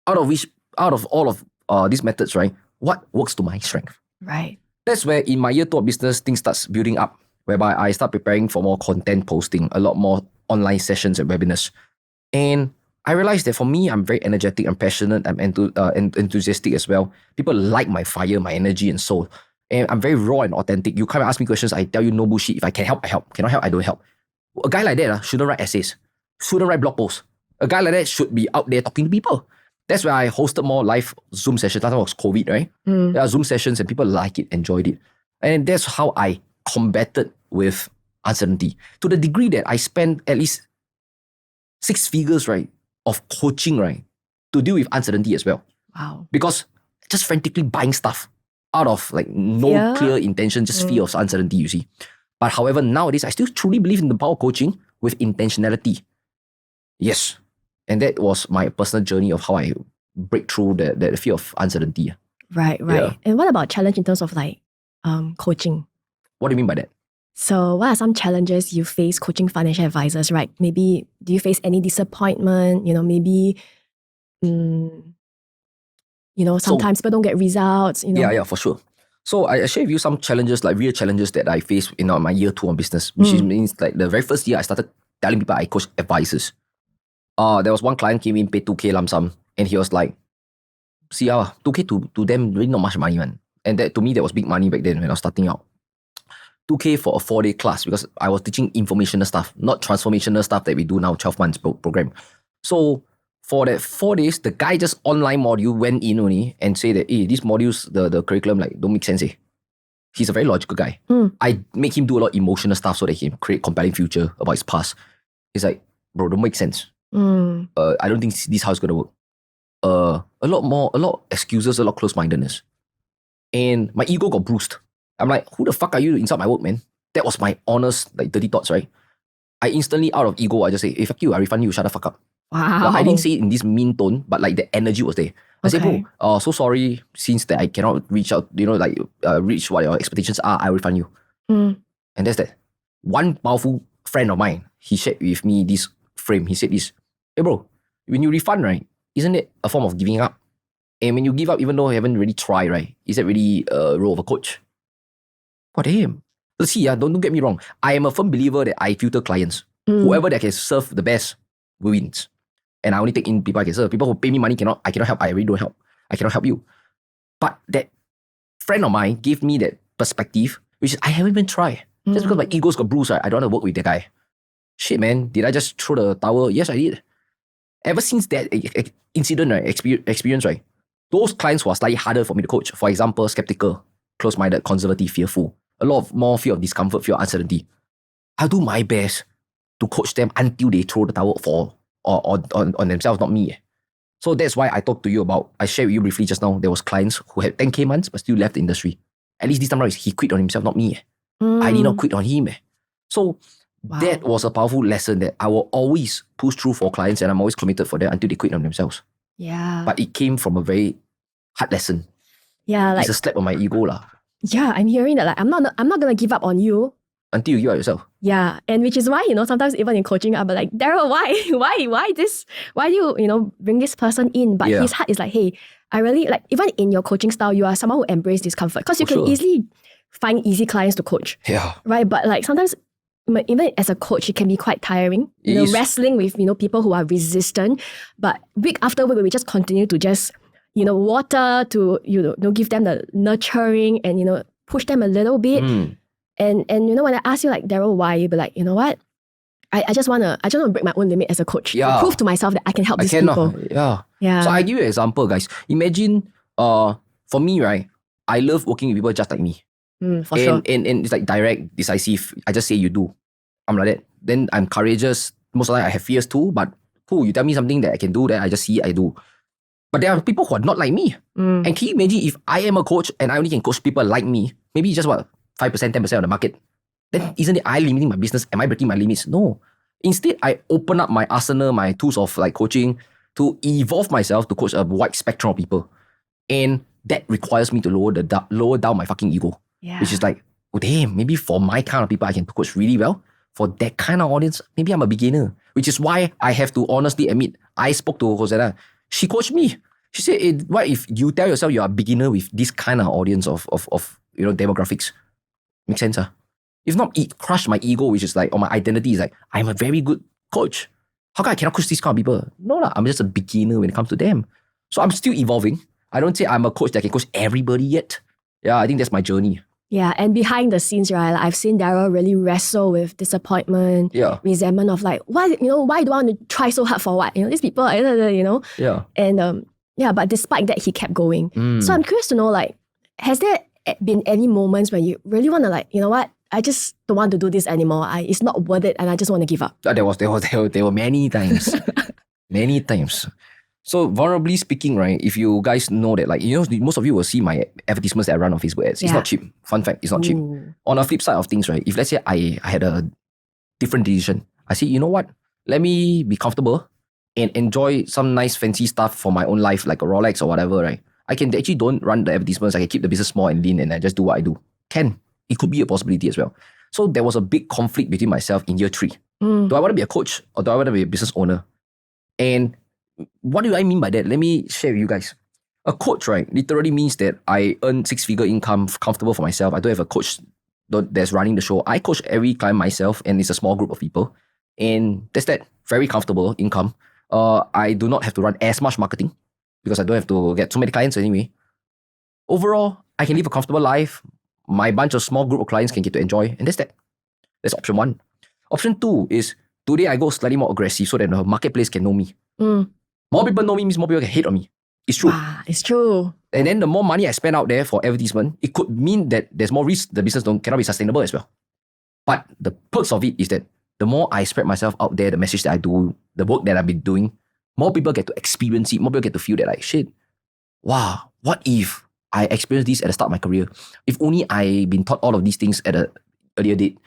[SPEAKER 1] Out of all of these methods, right? What works to my strength?
[SPEAKER 2] Right.
[SPEAKER 1] That's where in my year 2 of business, things starts building up, whereby I start preparing for more content posting, a lot more online sessions and webinars. And I realized that for me, I'm very energetic, I'm passionate, I'm enthusiastic as well. People like my fire, my energy and soul. And I'm very raw and authentic. You come and ask me questions, I tell you no bullshit. If I can help, I help. Cannot help, I don't help. A guy like that shouldn't write essays, shouldn't write blog posts. A guy like that should be out there talking to people. That's why I hosted more live Zoom sessions. Last time was COVID, right? There are Zoom sessions and people like it, enjoyed it. And that's how I combated with uncertainty. To the degree that I spent at least 6 figures, right, of coaching, right, to deal with uncertainty as well.
[SPEAKER 2] Wow.
[SPEAKER 1] Because just frantically buying stuff out of like no clear intention, just fear of uncertainty, you see. But however, nowadays, I still truly believe in the power of coaching with intentionality. Yes. And that was my personal journey of how I break through the fear of uncertainty.
[SPEAKER 2] Right.
[SPEAKER 1] Yeah.
[SPEAKER 2] And what about challenge in terms of like coaching?
[SPEAKER 1] What do you mean by that?
[SPEAKER 2] So what are some challenges you face coaching financial advisors, right? Maybe do you face any disappointment? Maybe sometimes people don't get results.
[SPEAKER 1] Yeah, for sure. So I share with you some challenges, like real challenges that I faced in my year 2 on business, which means like the very first year I started telling people I coach advisors. There was one client came in, paid 2K lump sum, and he was like, see, 2K to them really not much money, man. And that to me, that was big money back then when I was starting out. 2K for a 4-day class because I was teaching informational stuff, not transformational stuff that we do now, 12 months program. So for that 4 days, the guy just online module went in only and say that, hey, these modules, the curriculum, like, don't make sense. He's a very logical guy. I make him do a lot of emotional stuff so that he can create compelling future about his past. He's like, bro, don't make sense. I don't think this is how it's going to work. A lot of excuses, a lot of close-mindedness. And my ego got bruised. I'm like, who the fuck are you to insult my work, man? That was my honest, like, dirty thoughts, right? I instantly, out of ego, I just say, hey, fuck you, I refund you, shut the fuck up.
[SPEAKER 2] Wow.
[SPEAKER 1] Well, I didn't say it in this mean tone, but like the energy was there. I said, bro, so sorry, since that I cannot reach out, reach what your expectations are, I refund you. And that's that. One powerful friend of mine, he shared with me this frame. He said this, hey bro, when you refund, right, isn't it a form of giving up? And when you give up, even though you haven't really tried, right, is that really a role of a coach? What damn? Let's see, don't get me wrong. I am a firm believer that I filter clients. Whoever that can serve the best wins. And I only take in people I can serve. People who pay me money, I cannot help. I really don't help. I cannot help you. But that friend of mine gave me that perspective, which is I haven't even tried. Just because my ego's got bruised, right? I don't want to work with that guy. Shit, man. Did I just throw the towel? Yes, I did. Ever since that incident, right, experience, right, those clients who are slightly harder for me to coach, for example, skeptical, close-minded, conservative, fearful, a lot of more fear of discomfort, fear of uncertainty, I'll do my best to coach them until they throw the towel on themselves, not me. So that's why I talked to you about, I shared with you briefly just now, there was clients who had 10K months but still left the industry. At least this time around, he quit on himself, not me. I did not quit on him. So that was a powerful lesson that I will always push through for clients, and I'm always committed for them until they quit on themselves.
[SPEAKER 2] Yeah.
[SPEAKER 1] But it came from a very hard lesson.
[SPEAKER 2] Yeah, like,
[SPEAKER 1] it's a slap on my ego lah.
[SPEAKER 2] Yeah, I'm hearing that, like, I'm not gonna give up on you
[SPEAKER 1] until you give up yourself.
[SPEAKER 2] Yeah, and which is why, sometimes even in coaching, I'm like, Darryl, why this? Why do you, bring this person in? But his heart is like, hey, I really, like, even in your coaching style, you are someone who embraces discomfort because you can easily find easy clients to coach.
[SPEAKER 1] Yeah.
[SPEAKER 2] Right, but like sometimes, even as a coach, it can be quite tiring. Wrestling with, people who are resistant. But week after week, we just continue to just, water to, give them the nurturing and, push them a little bit. And when I ask you, like, Darryl, why, you'll be like, you know what? I just want to break my own limit as a coach. To prove to myself that I can help these people.
[SPEAKER 1] Yeah. So I give you an example, guys. Imagine, for me, right, I love working with people just like me.
[SPEAKER 2] For sure.
[SPEAKER 1] And it's like direct, decisive. I just say you do. I'm like that. Then I'm courageous. Most of the time I have fears too, but cool, you tell me something that I can do, that I just see I do. But there are people who are not like me. And can you imagine if I am a coach and I only can coach people like me, maybe just 5%, 10% of the market, then isn't it I limiting my business? Am I breaking my limits? No. Instead, I open up my arsenal, my tools of like coaching to evolve myself to coach a wide spectrum of people. And that requires me to lower down my fucking ego. Which is like, oh damn, maybe for my kind of people, I can coach really well. For that kind of audience, maybe I'm a beginner. Which is why I have to honestly admit, I spoke to Hosanna. She coached me. She said, what if you tell yourself you're a beginner with this kind of audience of demographics? Makes sense, huh? If not, it crushed my ego, which is like, or my identity is like, I'm a very good coach. How come I cannot coach these kind of people? No lah, I'm just a beginner when it comes to them. So I'm still evolving. I don't say I'm a coach that can coach everybody yet. Yeah, I think that's my journey.
[SPEAKER 2] Yeah, and behind the scenes, right, like I've seen Darryl really wrestle with disappointment, resentment of like, why do I want to try so hard for what? These people,
[SPEAKER 1] Yeah.
[SPEAKER 2] And but despite that, he kept going. So I'm curious to know, like, has there been any moments where you really want to like, you know what? I just don't want to do this anymore. It's not worth it and I just want to give up.
[SPEAKER 1] There were many times. Many times. So vulnerably speaking, right, if you guys know that, like, most of you will see my advertisements that I run on Facebook ads. It's not cheap. Fun fact, it's not cheap. On the flip side of things, right, if let's say I had a different decision, I say, you know what? Let me be comfortable and enjoy some nice fancy stuff for my own life, like a Rolex or whatever, right? I can actually don't run the advertisements. I can keep the business small and lean and I just do what I do. It could be a possibility as well. So there was a big conflict between myself in year 3. Do I want to be a coach or do I want to be a business owner? And what do I mean by that? Let me share with you guys. A coach, right, literally means that I earn 6-figure income, comfortable for myself. I don't have a coach that's running the show. I coach every client myself and it's a small group of people. And that's that. Very comfortable income. I do not have to run as much marketing because I don't have to get so many clients anyway. Overall, I can live a comfortable life. My bunch of small group of clients can get to enjoy. And that's that. That's option 1. Option 2 is today I go slightly more aggressive so that the marketplace can know me. More people know me means more people can hate on me. It's true.
[SPEAKER 2] It's true.
[SPEAKER 1] And then the more money I spend out there for advertisement, it could mean that there's more risk the business cannot be sustainable as well. But the perks of it is that the more I spread myself out there, the message that I do, the work that I've been doing, more people get to experience it. More people get to feel that like, shit, wow, what if I experienced this at the start of my career? If only I been taught all of these things at an earlier date.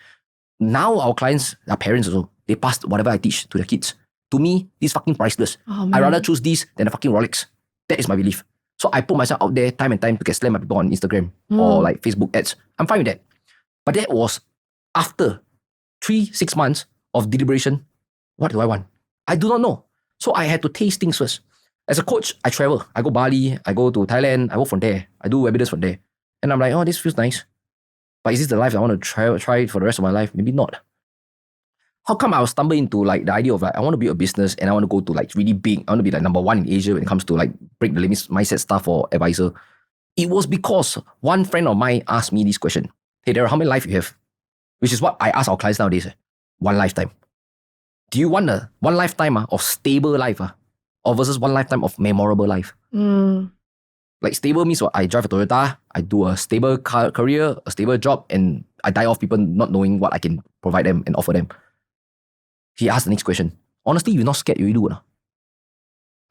[SPEAKER 1] Now our clients, our parents also, they pass whatever I teach to their kids. To me, this is fucking priceless. I'd rather choose this than a fucking Rolex. That is my belief. So I put myself out there time and time to get slammed by people on Instagram or like Facebook ads. I'm fine with that. But that was after 3-6 months of deliberation. What do I want? I do not know. So I had to taste things first. As a coach, I travel. I go Bali, I go to Thailand, I work from there. I do webinars from there. And I'm like, oh, this feels nice. But is this the life I want to try for the rest of my life? Maybe not. How come I will stumble into like the idea of like, I want to build a business and I want to go to like really big. I want to be like number 1 in Asia when it comes to like break the limits mindset stuff for advisor. It was because one friend of mine asked me this question. Hey, Darryl, how many lives you have? Which is what I ask our clients nowadays. 1 lifetime. Do you want one lifetime of stable life or versus 1 lifetime of memorable life? Like stable means what? I drive a Toyota, I do a stable career, a stable job, and I die off people not knowing what I can provide them and offer them. He asked the next question. Honestly, you're not scared, you do it.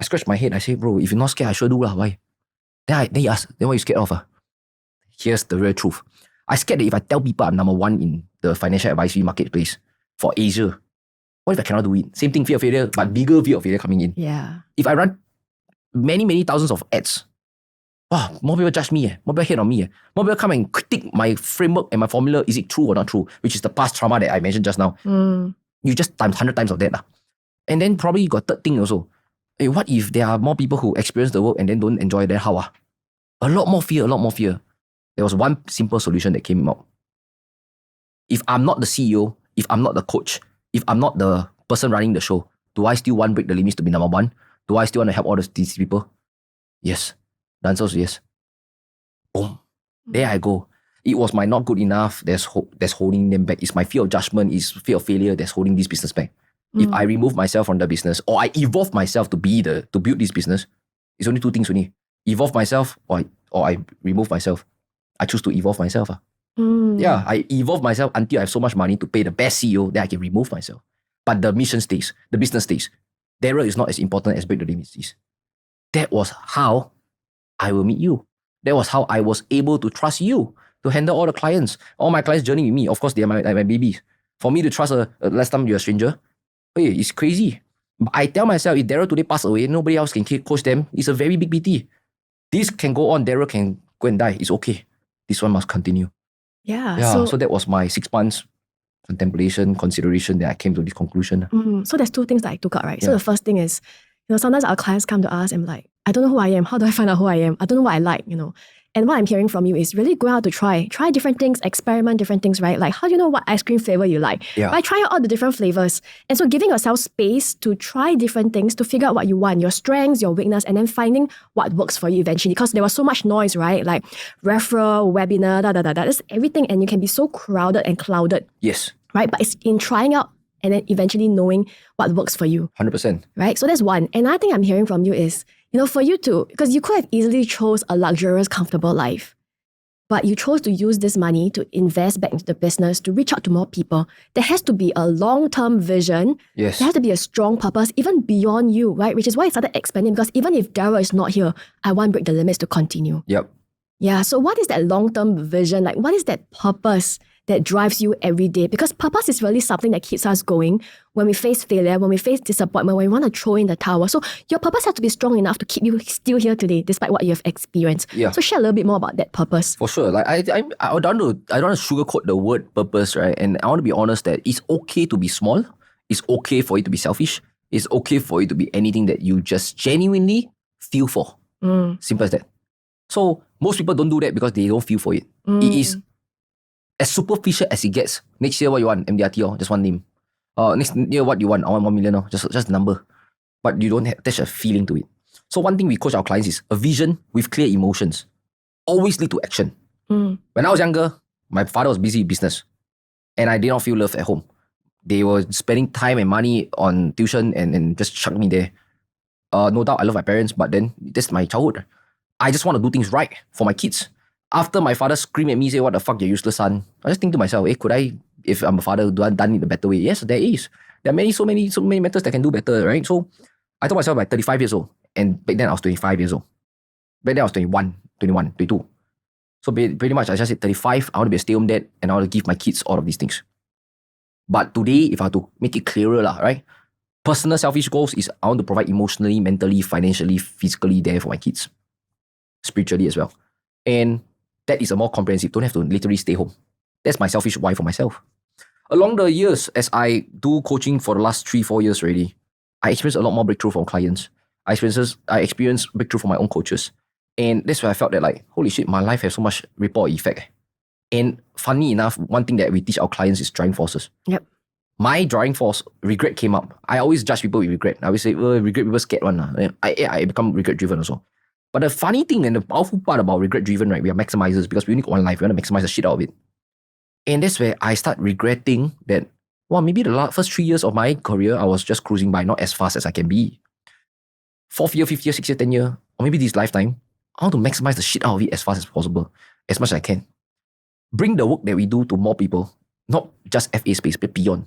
[SPEAKER 1] I scratch my head, I say, bro, if you're not scared, I sure do. Why? Then he asked, then what are you scared of? Here's the real truth. I scared that if I tell people I'm number 1 in the financial advisory marketplace for Asia, what if I cannot do it? Same thing, fear of failure, but bigger fear of failure coming in.
[SPEAKER 2] Yeah.
[SPEAKER 1] If I run many, many thousands of ads, wow, more people judge me. More people hate on me. More people come and critique my framework and my formula. Is it true or not true? Which is the past trauma that I mentioned just now. You just times 100 times of that. And then probably you got third thing also. Hey, what if there are more people who experience the work and then don't enjoy that? How? A lot more fear. There was one simple solution that came out. If I'm not the CEO, if I'm not the coach, if I'm not the person running the show, do I still want Break the Limits to be number 1? Do I still want to help all these people? Yes. The answer is yes. Boom. There I go. It was my not good enough that's holding them back. It's my fear of judgment, it's fear of failure that's holding this business back. If I remove myself from the business or I evolve myself to build this business, it's only 2 things only. Evolve myself or I remove myself. I choose to evolve myself. Yeah, I evolve myself until I have so much money to pay the best CEO that I can remove myself. But the mission stays, the business stays. Darryl is not as important as Break the Limits is. That was how I will meet you. That was how I was able to trust you to handle all the clients. All my clients journey with me. Of course, they are my babies. For me to trust last time you're a stranger, hey, it's crazy. But I tell myself, if Darryl today pass away, nobody else can coach them. It's a very big PT. This can go on. Darryl can go and die. It's okay. This one must continue.
[SPEAKER 2] Yeah.
[SPEAKER 1] So that was my 6 months contemplation, consideration that I came to this conclusion.
[SPEAKER 2] So there's 2 things that I took out, right? So the first thing is, sometimes our clients come to us and like, I don't know who I am. How do I find out who I am? I don't know what I like, And what I'm hearing from you is really go out to try different things, experiment different things, right? Like, how do you know what ice cream flavor you like?
[SPEAKER 1] Yeah.
[SPEAKER 2] By trying out all the different flavors. And so giving yourself space to try different things, to figure out what you want, your strengths, your weakness, and then finding what works for you eventually. Because there was so much noise, right? Like referral, webinar, that's everything. And you can be so crowded and clouded.
[SPEAKER 1] Yes.
[SPEAKER 2] Right? But it's in trying out and then eventually knowing what works for you.
[SPEAKER 1] 100%.
[SPEAKER 2] Right? So that's one. Another thing I'm hearing from you is, for you to, because you could have easily chose a luxurious, comfortable life, but you chose to use this money to invest back into the business, to reach out to more people. There has to be a long-term vision.
[SPEAKER 1] Yes.
[SPEAKER 2] There has to be a strong purpose, even beyond you, right? Which is why I started expanding, because even if Darryl is not here, I want Break the Limits to continue.
[SPEAKER 1] Yep.
[SPEAKER 2] Yeah, so what is that long-term vision? Like, what is that purpose that drives you every day? Because purpose is really something that keeps us going when we face failure, when we face disappointment, when we want to throw in the towel. So your purpose has to be strong enough to keep you still here today, despite what you have experienced.
[SPEAKER 1] Yeah.
[SPEAKER 2] So share a little bit more about that purpose.
[SPEAKER 1] For sure. Like I don't want to sugarcoat the word purpose, right? And I want to be honest that it's okay to be small. It's okay for it to be selfish. It's okay for it to be anything that you just genuinely feel for. Simple as that. So most people don't do that because they don't feel for it. It is as superficial as it gets. Next year, what you want? MDRT, just one name. Next year, what you want? I want 1 million, just a number. But you don't attach a feeling to it. So one thing we coach our clients is a vision with clear emotions. Always lead to action. When I was younger, my father was busy with business. And I did not feel love at home. They were spending time and money on tuition and just chucked me there. No doubt I love my parents, but then that's my childhood. I just want to do things right for my kids. After my father screamed at me, say, "What the fuck, you useless son?" I just think to myself, could I, if I'm a father, done it the better way? Yes, there is. There are so many methods that can do better, right? So I told myself by 35 years old, and back then I was 25 years old. Back then I was 21, 22. So pretty much I just said 35, I want to be a stay-home dad, and I want to give my kids all of these things. But today, if I have to make it clearer, right? Personal selfish goals is I want to provide emotionally, mentally, financially, physically there for my kids. Spiritually as well. And that is a more comprehensive. Don't have to literally stay home. That's my selfish why for myself. Along the years, as I do coaching for the last 3-4 years already, I experienced a lot more breakthrough from clients. I experienced breakthrough from my own coaches. And that's where I felt that like, holy shit, my life has so much ripple effect. And funny enough, one thing that we teach our clients is driving forces.
[SPEAKER 2] Yep.
[SPEAKER 1] My driving force, regret came up. I always judge people with regret. I always say, regret people scared one. I become regret driven also. But the funny thing and the powerful part about regret driven, right, we are maximizers because we only got one life. We want to maximize the shit out of it. And that's where I start regretting that, maybe the first 3 years of my career, I was just cruising by, not as fast as I can be. 4th year, 5th year, 6th year, 10th year, or maybe this lifetime, I want to maximize the shit out of it as fast as possible, as much as I can. Bring the work that we do to more people, not just FA space, but beyond.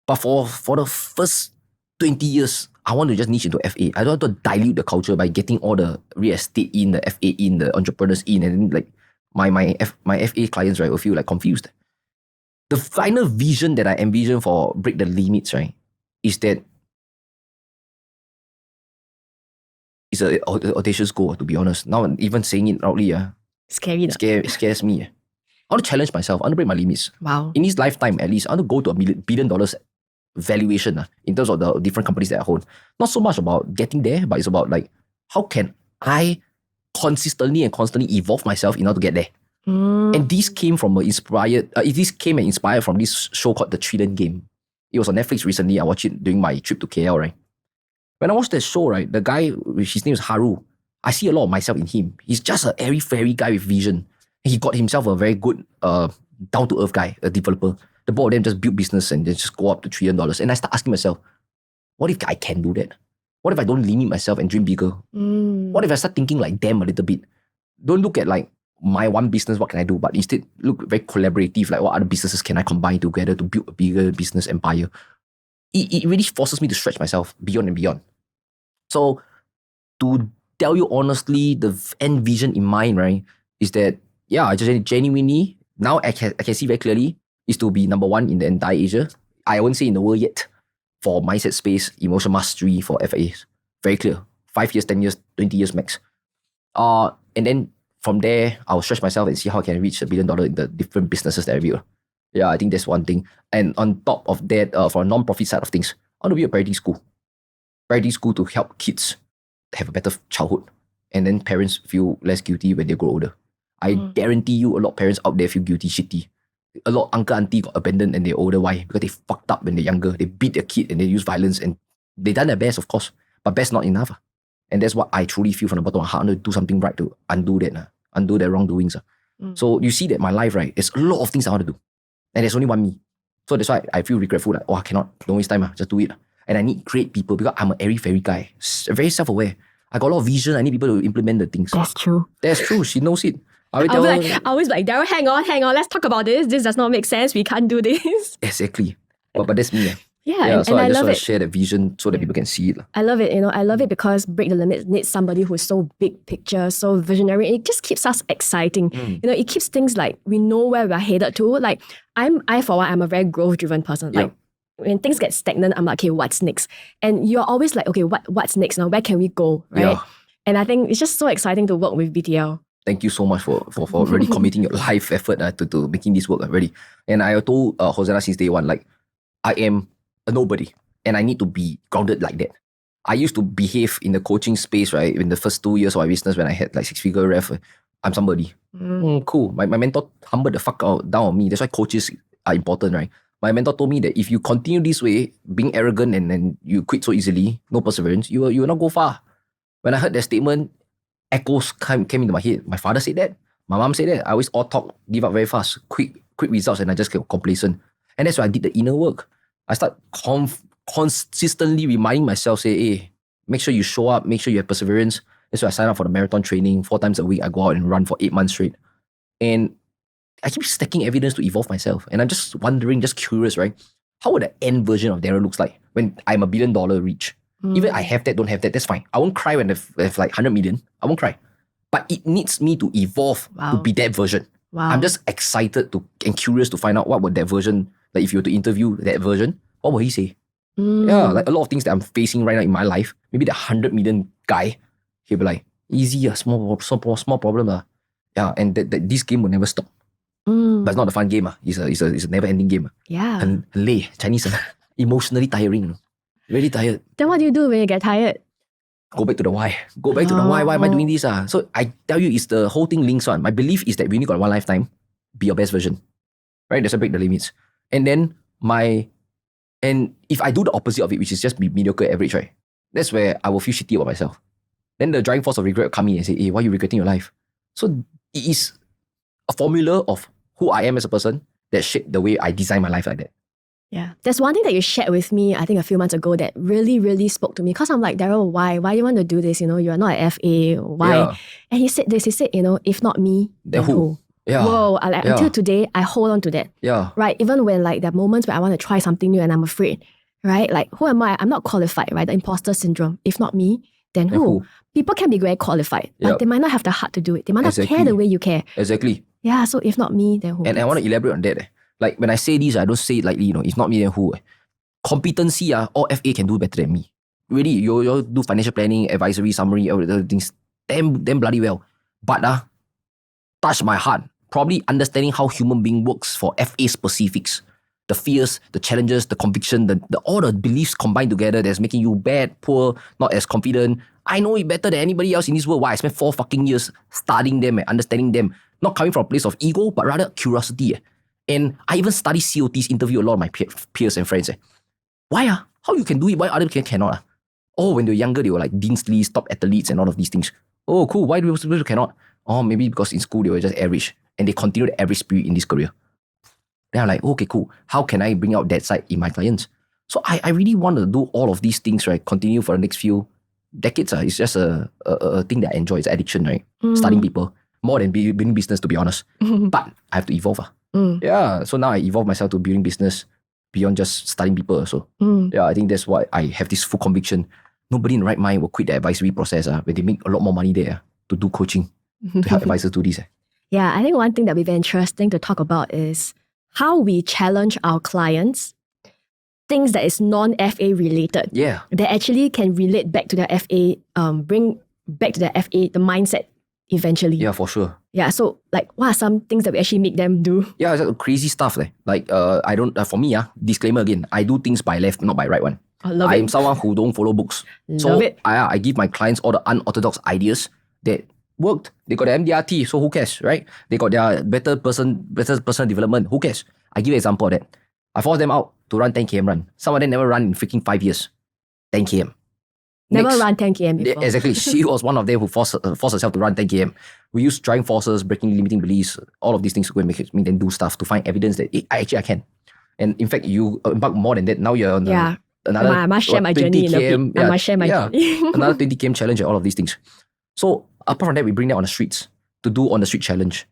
[SPEAKER 1] But for the first 20 years, I want to just niche into FA. I don't want to dilute the culture by getting all the real estate in, the FA in, the entrepreneurs in, and then like my FA clients, right, will feel like confused. The final vision that I envision for Break the Limits, right, is that it's an audacious goal, to be honest. Now, even saying it loudly,
[SPEAKER 2] Scary.
[SPEAKER 1] It scares me. I want to challenge myself. I want to break my limits.
[SPEAKER 2] Wow.
[SPEAKER 1] In this lifetime, at least, I want to go to $1 billion valuation in terms of the different companies that I hold. Not so much about getting there, but it's about like, how can I consistently and constantly evolve myself in order to get there? And this came from inspired from this show called The Trillion Game. It was on Netflix recently. I watched it during my trip to KL, right? When I watched that show, right, the guy, his name is Haru. I see a lot of myself in him. He's just a airy fairy guy with vision. He got himself a very good down-to-earth guy, a developer. The both of them just build business and they just go up to $1 trillion. And I start asking myself, what if I can do that? What if I don't limit myself and dream bigger? What if I start thinking like them a little bit? Don't look at like my one business, what can I do? But instead look very collaborative, like what other businesses can I combine together to build a bigger business empire? It really forces me to stretch myself beyond and beyond. So to tell you honestly, the end vision in mind, right, is that, I just genuinely, now I can see very clearly, is to be number one in the entire Asia. I won't say in the world yet, for mindset space, emotion mastery for FAs. Very clear. 5 years, 10 years, 20 years max. And then from there, I'll stretch myself and see how I can reach $1 billion in the different businesses that I build. Yeah, I think that's one thing. And on top of that, for a non-profit side of things, I want to be a parenting school. Parenting school to help kids have a better childhood. and then parents feel less guilty when they grow older. I guarantee you a lot of parents out there feel guilty shitty. A lot of uncle, auntie got abandoned and they're older. Why? Because they fucked up when they're younger. They beat their kid and they use violence and they done their best, of course. But best not enough. And that's what I truly feel from the bottom of my heart. I want to do something right to undo that. Undo their wrongdoings. So you see that my life, right? There's a lot of things I want to do. And there's only one me. So that's why I feel regretful. Like, I cannot. Don't waste time. Just do it. And I need great people because I'm an airy-fairy guy. Very self-aware. I got a lot of vision. I need people to implement the things.
[SPEAKER 2] That's true.
[SPEAKER 1] That's true. She knows it. I
[SPEAKER 2] always like, Darryl, hang on. Let's talk about this. This does not make sense. We can't do this.
[SPEAKER 1] Exactly. But that's me.
[SPEAKER 2] Yeah,
[SPEAKER 1] so I
[SPEAKER 2] and
[SPEAKER 1] just
[SPEAKER 2] I love
[SPEAKER 1] want
[SPEAKER 2] it.
[SPEAKER 1] to share that vision so that people can see it.
[SPEAKER 2] I love it. I love it because Break the Limits needs somebody who's so big picture, so visionary. It just keeps us exciting. It keeps things like we know where we're headed to. Like I for one, I'm a very growth-driven person. Like when things get stagnant, I'm like, okay, what's next? And you're always like, okay, what's next now? Where can we go? Right?
[SPEAKER 1] Yeah.
[SPEAKER 2] And I think it's just so exciting to work with BTL.
[SPEAKER 1] Thank you so much for really committing your life effort to making this work really. And I told Hosanna since day one, like, I am a nobody and I need to be grounded like that. I used to behave in the coaching space, right? In the first 2 years of my business when I had like 6-figure ref, I'm somebody. Cool. My mentor humbled the fuck down on me. That's why coaches are important, right? My mentor told me that if you continue this way, being arrogant and then you quit so easily, no perseverance, you will not go far. When I heard that statement, echoes came into my head. My father said that. My mom said that. I always all talk, give up very fast, quick results, and I just get complacent. And that's why I did the inner work. I start consistently reminding myself, say, hey, make sure you show up, make sure you have perseverance. That's why I signed up for the marathon training. 4 times a week, I go out and run for 8 months straight. And I keep stacking evidence to evolve myself. And I'm just wondering, just curious, right? How would the end version of Darryl looks like when I'm $1 billion rich? Even I have that, don't have that, that's fine. I won't cry when I have like 100 million. I won't cry. But it needs me to evolve to be that version.
[SPEAKER 2] Wow.
[SPEAKER 1] I'm just excited and curious to find out what would that version, like if you were to interview that version, what would he say? Yeah, like a lot of things that I'm facing right now in my life, maybe the 100 million guy, he'll be like, easy, small problem. Yeah, and that this game will never stop. But it's not a fun game. It's a never-ending game.
[SPEAKER 2] Yeah.
[SPEAKER 1] 很累, Chinese, emotionally tiring. Really tired.
[SPEAKER 2] Then what do you do when you get tired?
[SPEAKER 1] Go back to the why. Why am I doing this? So I tell you, it's the whole thing links on. My belief is that we only got one lifetime. Be your best version. Right? That's why break the limits. And then if I do the opposite of it, which is just be mediocre average, right? That's where I will feel shitty about myself. Then the driving force of regret will come in and say, hey, why are you regretting your life? So it is a formula of who I am as a person that shaped the way I design my life like that.
[SPEAKER 2] Yeah. There's one thing that you shared with me, I think a few months ago that really, really spoke to me. Because I'm like, Darryl, why? Why do you want to do this? You're not an FA. Why?
[SPEAKER 1] Yeah.
[SPEAKER 2] And he said this, if not me, then who?
[SPEAKER 1] Yeah.
[SPEAKER 2] Whoa, until today, I hold on to that.
[SPEAKER 1] Yeah.
[SPEAKER 2] Right? Even when like there are moments where I want to try something new and I'm afraid, right? Like, who am I? I'm not qualified, right? The imposter syndrome. If not me, then who? People can be very qualified, but they might not have the heart to do it. They might not care the way you care.
[SPEAKER 1] Exactly.
[SPEAKER 2] Yeah, so if not me, then who?
[SPEAKER 1] And I want to elaborate on that. Like when I say this, I don't say it lightly, if not me, then who? Competency, all FA can do better than me. Really, you do financial planning, advisory, summary, all the other things, damn bloody well. But touch my heart, probably understanding how human being works for FA specifics. The fears, the challenges, the conviction, all the beliefs combined together that's making you bad, poor, not as confident. I know it better than anybody else in this world. Why? I spent 4 fucking years studying them and understanding them. Not coming from a place of ego, but rather curiosity. And I even study COTs, interview a lot of my peers and friends. Why? How you can do it? Why other people cannot? Oh, when they were younger, they were like Deansleys, top athletes and all of these things. Oh, cool. Why do people cannot? Oh, maybe because in school they were just average. And they continue the average spirit in this career. Then I'm like, okay, cool. How can I bring out that side in my clients? So I really want to do all of these things, right? Continue for the next few decades. It's just a thing that I enjoy. It's addiction, right? Studying people. More than building business, to be honest. But I have to evolve. Yeah, so now I evolve myself to building business beyond just studying people. So yeah, I think that's why I have this full conviction. Nobody in the right mind will quit the advisory process when they make a lot more money there to do coaching, to help advisors do this.
[SPEAKER 2] Yeah, I think one thing that would be very interesting to talk about is how we challenge our clients, things that is non-FA related.
[SPEAKER 1] Yeah.
[SPEAKER 2] That actually can relate back to their FA, bring back to their FA, the mindset eventually.
[SPEAKER 1] Yeah, for sure.
[SPEAKER 2] Yeah, so like what are some things that we actually make them do?
[SPEAKER 1] Yeah, it's like crazy stuff. Like I don't, for me, disclaimer again, I do things by left, not by right one.
[SPEAKER 2] I love
[SPEAKER 1] I'm someone who don't follow books.
[SPEAKER 2] Love it.
[SPEAKER 1] I give my clients all the unorthodox ideas. that worked. They got their MDRT, so who cares, right? They got their better personal development, who cares? I give you an example of that. I forced them out to run 10 km run. Some of them never run in freaking 5 years. 10 km.
[SPEAKER 2] Never
[SPEAKER 1] Next.
[SPEAKER 2] run 10 km before.
[SPEAKER 1] Exactly. She was one of them who forced herself to run 10 km. We used driving forces, breaking limiting beliefs, all of these things to go and make them do stuff to find evidence that I can. And in fact, you embark more than that. Now you're on another
[SPEAKER 2] I must share my
[SPEAKER 1] 20
[SPEAKER 2] journey in a
[SPEAKER 1] km,
[SPEAKER 2] bit. I must share my journey.
[SPEAKER 1] another 20 km challenge and all of these things. So apart from that, we bring that on the streets to do on the street challenge.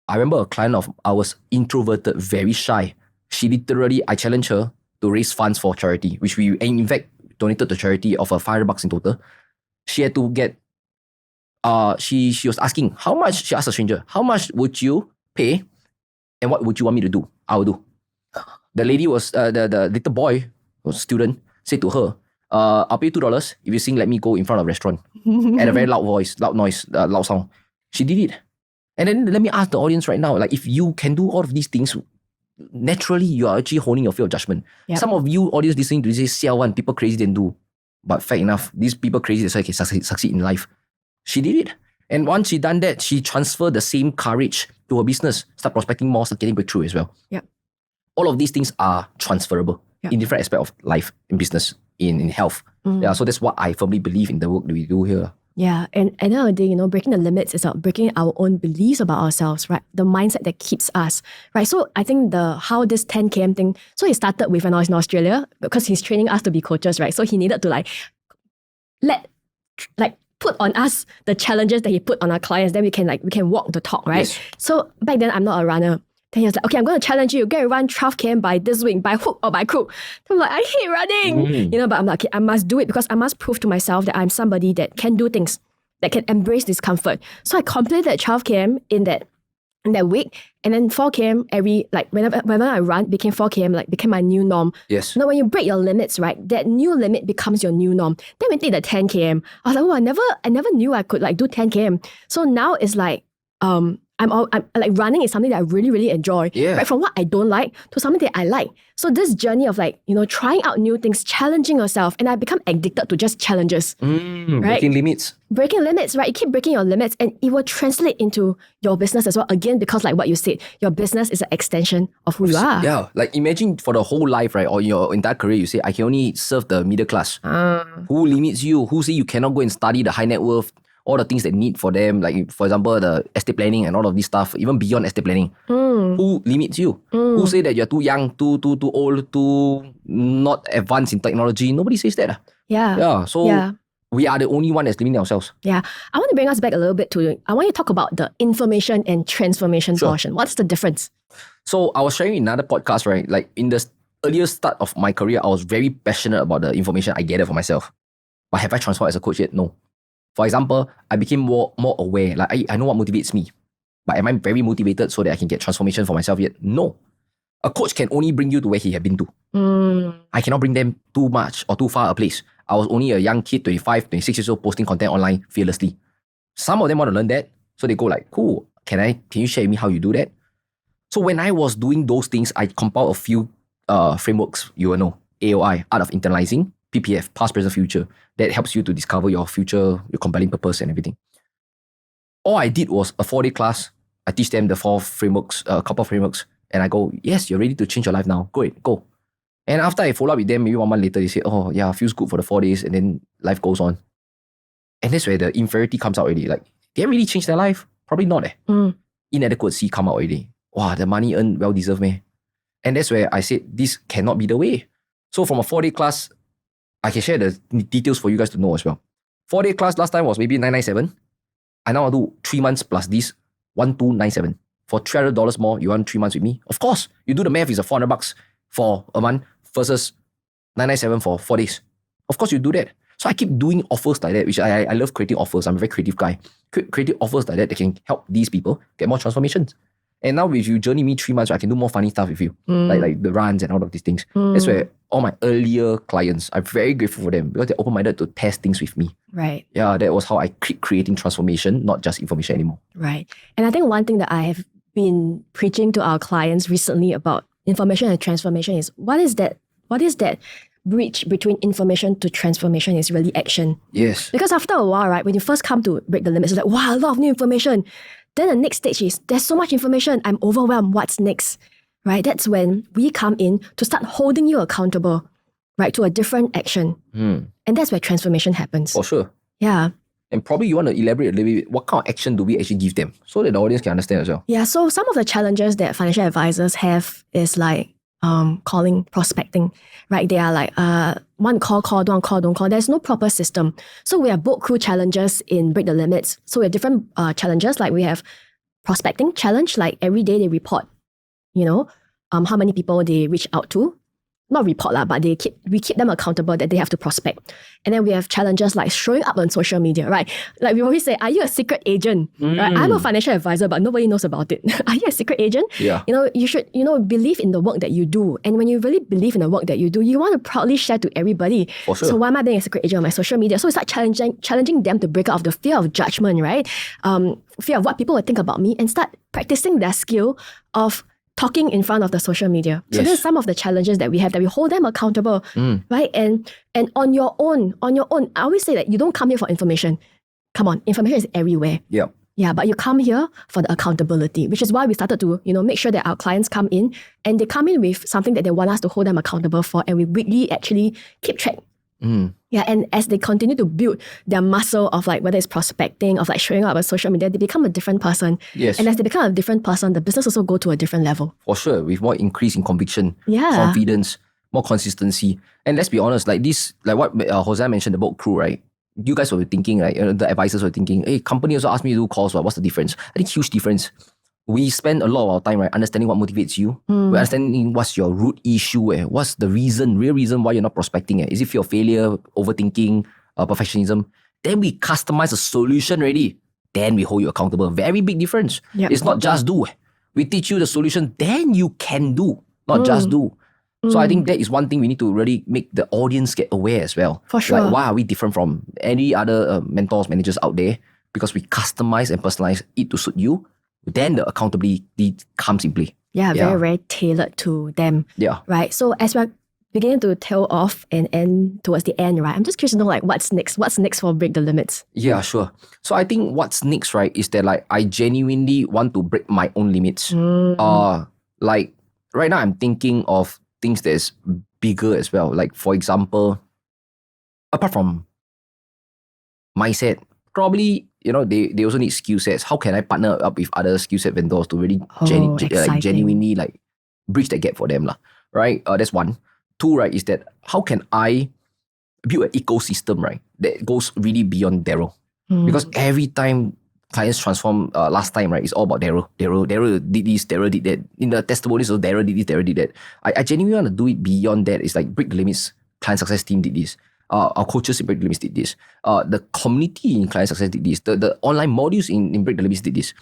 [SPEAKER 1] I remember a client of ours, introverted, very shy. She literally, I challenged her to raise funds for charity, which we, in fact, donated to charity of $500 in total. She had to get, she was asking, how much, she asked a stranger, how much would you pay and what would you want me to do? I will do. The lady was, the little boy, was student, said to her, I'll pay you $2 if you sing Let Me Go in front of a restaurant at a very loud voice, loud noise, loud sound. She did it. And then let me ask the audience right now, like if you can do all of these things, naturally you are actually honing your fear of judgment. Yep. Some of you audience listening to this say, one, people crazy didn't do. But fair enough, these people crazy, that's why they can succeed in life. She did it. And once she done that, she transferred the same courage to her business, start prospecting more, start getting breakthrough as well.
[SPEAKER 2] Yep.
[SPEAKER 1] All of these things are transferable in different aspects of life, in business, in health. Yeah, so that's what I firmly believe in the work that we do here.
[SPEAKER 2] Yeah, and at the end of the day, breaking the limits is about breaking our own beliefs about ourselves, right? The mindset that keeps us, right? So I think how this 10 km thing, so he started with when I was in Australia because he's training us to be coaches, right? So he needed to put on us the challenges that he put on our clients, then we can walk the talk, right? Yes. So back then I'm not a runner. Then he was like, okay, I'm going to challenge you. Go and run 12 km by this week, by hook or by crook. I'm like, I hate running. But I'm like, okay, I must do it because I must prove to myself that I'm somebody that can do things, that can embrace discomfort. So I completed that 12 km in that week. And then 4 km whenever I run, became 4 km, became my new norm.
[SPEAKER 1] Yes.
[SPEAKER 2] Now when you break your limits, right, that new limit becomes your new norm. Then we did the 10 km. I was like, I never knew I could do 10 km. So now it's like, I'm like running is something that I really, really enjoy. Yeah. Right? From what I don't like to something that I like. So this journey of trying out new things, challenging yourself, and I become addicted to just challenges. Right?
[SPEAKER 1] Breaking limits.
[SPEAKER 2] Breaking limits, right? You keep breaking your limits and it will translate into your business as well. Again, because like what you said, your business is an extension of who you are.
[SPEAKER 1] Yeah. Like imagine for the whole life, right? Or your entire career, you say, I can only serve the middle class. Who limits you? Who say you cannot go and study the high net worth? All the things they need for them, like for example, the estate planning and all of this stuff, even beyond estate planning. Who limits you? Who say that you're too young, too old, too not advanced in technology? Nobody says that. Yeah. So we are the only one that's limiting ourselves. Yeah.
[SPEAKER 2] I want to bring us back a little bit I want you to talk about the information and transformation portion. What's the difference?
[SPEAKER 1] So I was sharing in another podcast, right? Like in the earlier start of my career, I was very passionate about the information I gathered for myself. But have I transformed as a coach yet? No. For example, I became more aware. Like I know what motivates me. But am I very motivated so that I can get transformation for myself yet? No. A coach can only bring you to where he has been to. I cannot bring them too much or too far a place. I was only a young kid, 25, 26 years old, posting content online fearlessly. Some of them want to learn that. So they go like, cool, can you share with me how you do that? So when I was doing those things, I compiled a few frameworks, you will know. AOI, Art of Internalizing, PPF, Past, Present, Future. That helps you to discover your future, your compelling purpose and everything. All I did was a 4-day class. I teach them the 4 frameworks, a couple of frameworks. And I go, yes, you're ready to change your life now. Go. And after I follow up with them, maybe 1 month later, they say, oh yeah, feels good for the 4 days. And then life goes on. And that's where the inferiority comes out already. Like, they really changed their life? Probably not. Inadequacy come out already. Wow, the money earned well-deserved, man. And that's where I said, this cannot be the way. So from a 4-day class, I can share the details for you guys to know as well. 4-day class last time was maybe $997. I now do 3 months plus this, 1297. For $300 more, you want 3 months with me? Of course. You do the math, it's $400 for a month versus $997 for 4 days. Of course you do that. So I keep doing offers like that, which I love creating offers. I'm a very creative guy. Creating offers like that can help these people get more transformations. And now if you journey me 3 months, I can do more funny stuff with you. Like the runs and all of these things. That's where all my earlier clients, I'm very grateful for them because they're open-minded to test things with me.
[SPEAKER 2] Right.
[SPEAKER 1] Yeah, that was how I keep creating transformation, not just information anymore.
[SPEAKER 2] Right. And I think one thing that I have been preaching to our clients recently about information and transformation is what is that bridge between information to transformation is really action.
[SPEAKER 1] Yes.
[SPEAKER 2] Because after a while, right, when you first come to break the limits, it's like, wow, a lot of new information. Then the next stage is, there's so much information, I'm overwhelmed, what's next? Right? That's when we come in to start holding you accountable, right, to a different action. And that's where transformation happens.
[SPEAKER 1] For sure.
[SPEAKER 2] Yeah.
[SPEAKER 1] And probably you want to elaborate a little bit, what kind of action do we actually give them so that the audience can understand as well?
[SPEAKER 2] Yeah, so some of the challenges that financial advisors have is like calling, prospecting, right? They are like, one call, don't call. There's no proper system. So we have book crew challenges in Break the Limits. So we have different challenges, like we have prospecting challenge, like every day they report, how many people they reach out to. Not report lah, but we keep them accountable that they have to prospect. And then we have challenges like showing up on social media, right? Like we always say, are you a secret agent? Right? I'm a financial advisor, but nobody knows about it. Are you a secret agent?
[SPEAKER 1] Yeah.
[SPEAKER 2] You should, believe in the work that you do. And when you really believe in the work that you do, you want to proudly share to everybody.
[SPEAKER 1] For sure.
[SPEAKER 2] So why am I being a secret agent on my social media? So we start challenging them to break out of the fear of judgment, right? Fear of what people will think about me, and start practicing their skill of talking in front of the social media. So there's some of the challenges that we have, that we hold them accountable, right? And on your own, I always say that you don't come here for information. Come on, information is everywhere.
[SPEAKER 1] Yeah.
[SPEAKER 2] Yeah, but you come here for the accountability, which is why we started to, make sure that our clients come in and they come in with something that they want us to hold them accountable for, and we weekly actually keep track. Yeah, and as they continue to build their muscle of like whether it's prospecting, of like showing up on social media, they become a different person.
[SPEAKER 1] Yes.
[SPEAKER 2] And as they become a different person, the business also go to a different level.
[SPEAKER 1] For sure, with more increase in conviction,
[SPEAKER 2] Yeah.
[SPEAKER 1] confidence, more consistency. And let's be honest, like what Hosanna mentioned, the boat crew, right? You guys were thinking, like the advisors were thinking, hey, company also asked me to do calls, what's the difference? I think huge difference. We spend a lot of our time, right, understanding what motivates you. We're understanding what's your root issue. What's the real reason why you're not prospecting? Is it fear of failure, overthinking, perfectionism? Then we customize a solution already. Then we hold you accountable. Very big difference.
[SPEAKER 2] Yep.
[SPEAKER 1] It's not just do. We teach you the solution, then you can do, not just do. So I think that is one thing we need to really make the audience get aware as well.
[SPEAKER 2] For sure.
[SPEAKER 1] Like, why are we different from any other mentors, managers out there? Because we customize and personalize it to suit you. Then the accountability comes in play.
[SPEAKER 2] Yeah, very, very tailored to them.
[SPEAKER 1] Yeah.
[SPEAKER 2] Right. So as we're beginning to tail off and end towards the end, right? I'm just curious to know, like, what's next? What's next for Break the Limits?
[SPEAKER 1] Yeah, sure. So I think what's next, right, is that like I genuinely want to break my own limits. Like right now I'm thinking of things that's bigger as well. Like for example, apart from mindset, probably, they also need skill sets. How can I partner up with other skill set vendors to really genuinely like bridge that gap for them, right? That's one. Two, right, is that how can I build an ecosystem, right, that goes really beyond Darryl? Because every time clients transform, last time, right, it's all about Darryl. Darryl did this, Darryl did that. In the testimonies, so Darryl did this, Darryl did that. I genuinely want to do it beyond that. It's like Break the Limits, client success team did this. Our coaches in Break the Limits did this. The community in Client Success did this. The online modules in Break the Limits did this.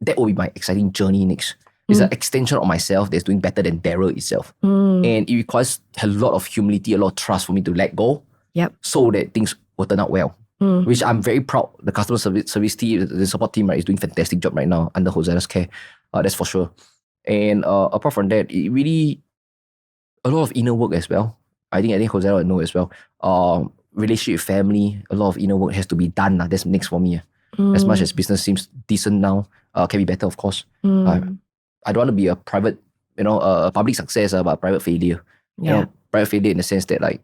[SPEAKER 1] That will be my exciting journey next. It's an extension of myself that's doing better than Darryl itself. And it requires a lot of humility, a lot of trust for me to let go.
[SPEAKER 2] Yep.
[SPEAKER 1] So that things will turn out well. Which I'm very proud. The customer service team, the support team, right, is doing a fantastic job right now under Hosanna's care. That's for sure. And apart from that, it really, a lot of inner work as well. I think Hosanna will know as well. Relationship with family, a lot of inner work has to be done. That's next for me. As much as business seems decent now, can be better, of course. I don't want to be a private, a public success, but private failure.
[SPEAKER 2] Yeah.
[SPEAKER 1] Private failure in the sense that like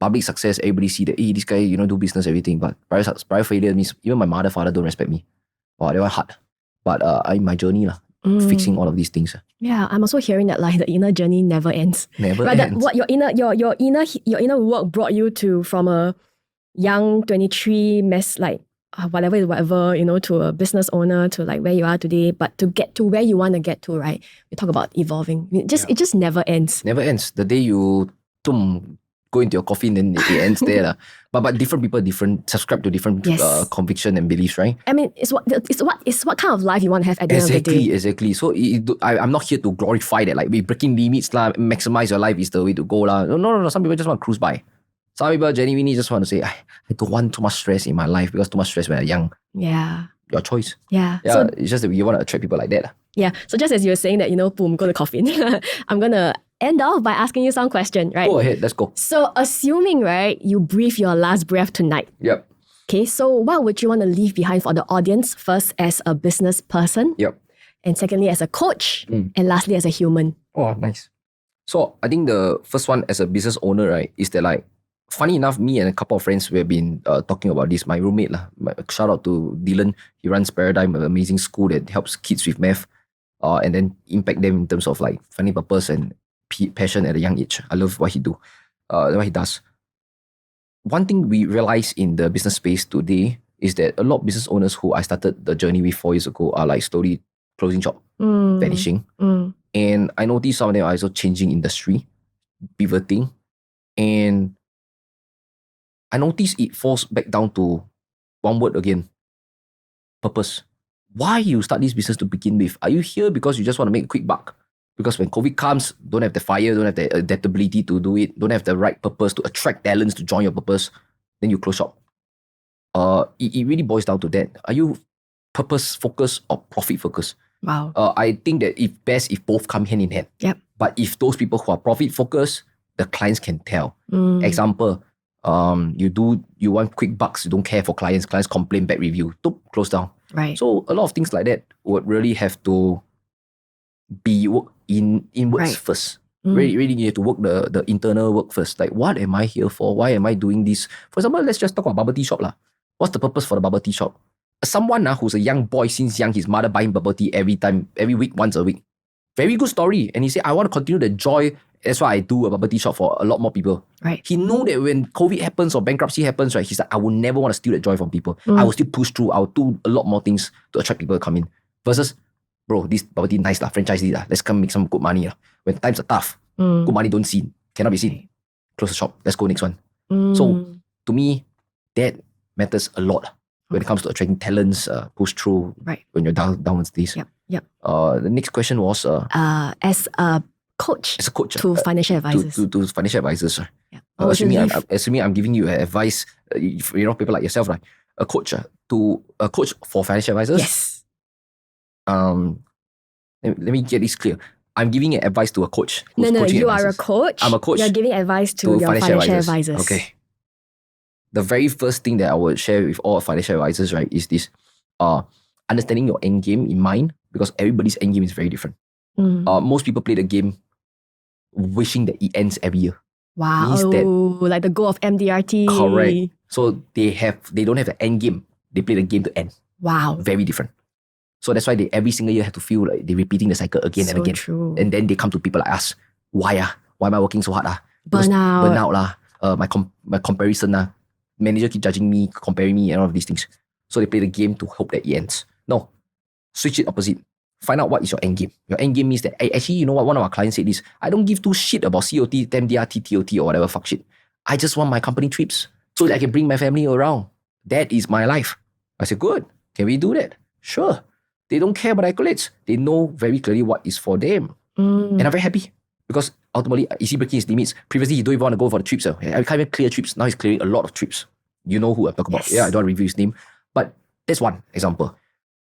[SPEAKER 1] public success, everybody see that, hey, this guy, do business, everything. But private failure means even my mother, father don't respect me. Wow, that was hard. But in my journey, fixing all of these things.
[SPEAKER 2] Yeah, I'm also hearing that like the inner journey never ends.
[SPEAKER 1] Never
[SPEAKER 2] right,
[SPEAKER 1] ends.
[SPEAKER 2] That what your inner work brought you to, from a young 23 whatever, to a business owner, to like where you are today, but to get to where you want to get to, right? We talk about evolving. It just never ends.
[SPEAKER 1] Never ends. The day you go into your coffin, then it ends there. But different people, subscribe to different conviction and beliefs, right?
[SPEAKER 2] I mean, it's what kind of life you want to have at the end of the day.
[SPEAKER 1] Exactly. So I'm not here to glorify that, like, we breaking limits, maximize your life is the way to go. No. Some people just want to cruise by. Some people genuinely just want to say, I don't want too much stress in my life, because too much stress when I'm young.
[SPEAKER 2] Yeah.
[SPEAKER 1] Your choice.
[SPEAKER 2] Yeah.
[SPEAKER 1] Yeah.
[SPEAKER 2] So,
[SPEAKER 1] it's just that you want to attract people like that.
[SPEAKER 2] yeah. So just as you were saying that, boom, go to coffin. I'm going to end off by asking you some question, right?
[SPEAKER 1] Go ahead, let's go.
[SPEAKER 2] So assuming, right, you breathe your last breath tonight.
[SPEAKER 1] Yep.
[SPEAKER 2] Okay, so what would you want to leave behind for the audience? First, as a business person.
[SPEAKER 1] Yep.
[SPEAKER 2] And secondly, as a coach. And lastly, as a human.
[SPEAKER 1] Oh, nice. So I think the first one as a business owner, right, is that like, funny enough, me and a couple of friends, we have been talking about this. My roommate, shout out to Dylan. He runs Paradigm, an amazing school that helps kids with math and then impact them in terms of like finding purpose and passion at a young age. I love what he does. One thing we realize in the business space today is that a lot of business owners who I started the journey with 4 years ago are like slowly closing shop, vanishing. And I noticed some of them are also changing industry, pivoting. And I noticed it falls back down to one word again, purpose. Why you start this business to begin with? Are you here because you just want to make a quick buck? Because when COVID comes, don't have the fire, don't have the adaptability to do it, don't have the right purpose to attract talents to join your purpose, then you close shop. It really boils down to that. Are you purpose focused or profit focused?
[SPEAKER 2] Wow.
[SPEAKER 1] I think that it's best if both come hand in hand.
[SPEAKER 2] Yep.
[SPEAKER 1] But if those people who are profit focused, the clients can tell. Example, you want quick bucks, you don't care for clients complain, bad review, close down.
[SPEAKER 2] Right.
[SPEAKER 1] So a lot of things like that would really have to be inwards first. Really you have to work the internal work first. Like, what am I here for? Why am I doing this? For example, let's just talk about bubble tea shop lah. What's the purpose for the bubble tea shop? Someone who's a young boy since young, his mother buying bubble tea every week, once a week. Very good story. And he said, I want to continue the joy. That's why I do a bubble tea shop for a lot more people.
[SPEAKER 2] Right.
[SPEAKER 1] He know that when COVID happens or bankruptcy happens, right, he's like, I will never want to steal the joy from people. I will still push through. I will do a lot more things to attract people to come in. Versus, bro, this bubble tea nice lah, franchise this lah. Let's come make some good money lah. When times are tough, good money don't see, cannot be seen. Close the shop. Let's go next one. So to me, that matters a lot when it comes to attracting talents, push through when you're downwards days.
[SPEAKER 2] Yep.
[SPEAKER 1] The next question was
[SPEAKER 2] as a coach to financial advisors.
[SPEAKER 1] To financial advisors.
[SPEAKER 2] Yeah.
[SPEAKER 1] Assuming I'm giving you advice, people like yourself, right? A coach for financial advisors.
[SPEAKER 2] Yes.
[SPEAKER 1] Let me get this clear. I'm giving advice to a coach.
[SPEAKER 2] No, you
[SPEAKER 1] advisors.
[SPEAKER 2] are a coach.
[SPEAKER 1] I'm a coach.
[SPEAKER 2] You're giving advice to your financial advisors.
[SPEAKER 1] Okay. The very first thing that I would share with all financial advisors, right, is this: understanding your end game in mind, because everybody's end game is very different. Most people play the game wishing that it ends every year.
[SPEAKER 2] Wow, like the goal of MDRT.
[SPEAKER 1] Correct. So they don't have the end game. They play the game to end.
[SPEAKER 2] Wow.
[SPEAKER 1] Very different. So that's why they every single year have to feel like they're repeating the cycle again and again.
[SPEAKER 2] True.
[SPEAKER 1] And then they come to people like us. Why am I working so hard?
[SPEAKER 2] Burnout
[SPEAKER 1] lah. My comparison lah. Manager keep judging me, comparing me, and all of these things. So they play the game to hope that it ends. No. Switch it opposite. Find out what is your end game. Your end game means that, actually, you know what? One of our clients said this. I don't give two shit about COT, MDRT, TOT, or whatever fuck shit. I just want my company trips so that I can bring my family around. That is my life. I said, good. Can we do that? Sure. They don't care about accolades. They know very clearly what is for them. And I'm very happy because ultimately, is he breaking his limits? Previously, he don't even want to go for the trips. I can't even clear trips. Now he's clearing a lot of trips. You know who I'm talking about. Yeah, I don't want to review his name. But that's one example.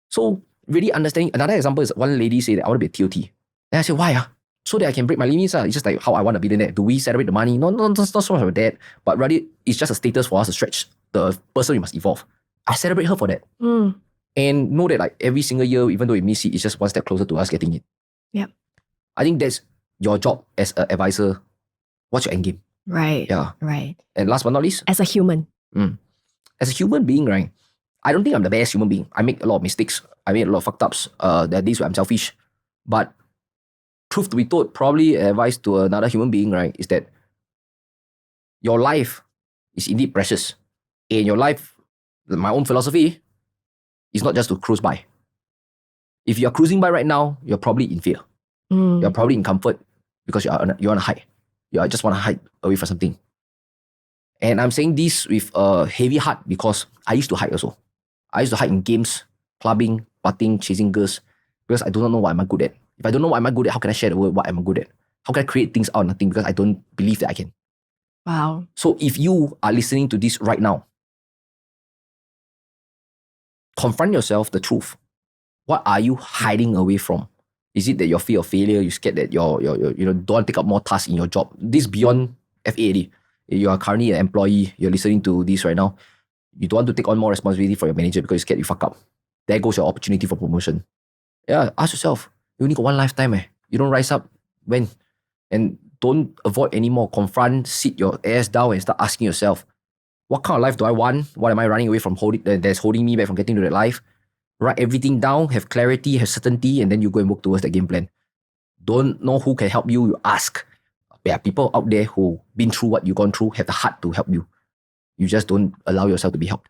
[SPEAKER 1] So really understanding. Another example is one lady said, I want to be a TOT. And I said, why? So that I can break my limits. It's just like how I want to be there. Do we celebrate the money? No, it's not so much about that. But rather, it's just a status for us to stretch the person we must evolve. I celebrate her for that. And know that like every single year, even though we miss it, it's just one step closer to us getting it.
[SPEAKER 2] Yep.
[SPEAKER 1] I think that's your job as an advisor. What's your end game?
[SPEAKER 2] Right.
[SPEAKER 1] Yeah.
[SPEAKER 2] Right.
[SPEAKER 1] And last but not least,
[SPEAKER 2] as a human.
[SPEAKER 1] As a human being, right? I don't think I'm the best human being. I make a lot of mistakes. I made a lot of fucked ups. There are days where I'm selfish. But truth to be told, probably advice to another human being, right, is that your life is indeed precious. And your life, my own philosophy, is not just to cruise by. If you're cruising by right now, you're probably in fear. You're probably in comfort because you want to hide. You just want to hide away from something. And I'm saying this with a heavy heart because I used to hide also. I used to hide in games, clubbing, partying, chasing girls because I do not know what I'm good at. If I don't know what I'm good at, how can I share the word what I'm good at? How can I create things out of nothing because I don't believe that I can?
[SPEAKER 2] Wow.
[SPEAKER 1] So if you are listening to this right now, confront yourself the truth. What are you hiding away from? Is it that your fear of failure? You're scared that you're don't want to take up more tasks in your job? This beyond FA. You are currently an employee. You're listening to this right now. You don't want to take on more responsibility for your manager because you're scared you fuck up. There goes your opportunity for promotion. Yeah, ask yourself. You only got one lifetime. You don't rise up when, and don't avoid anymore. Confront, sit your ass down and start asking yourself, what kind of life do I want? What am I running away from that's holding me back from getting to that life? Write everything down, have clarity, have certainty, and then you go and work towards the game plan. Don't know who can help you, you ask. There are people out there who been through what you've gone through, have the heart to help you. You just don't allow yourself to be helped.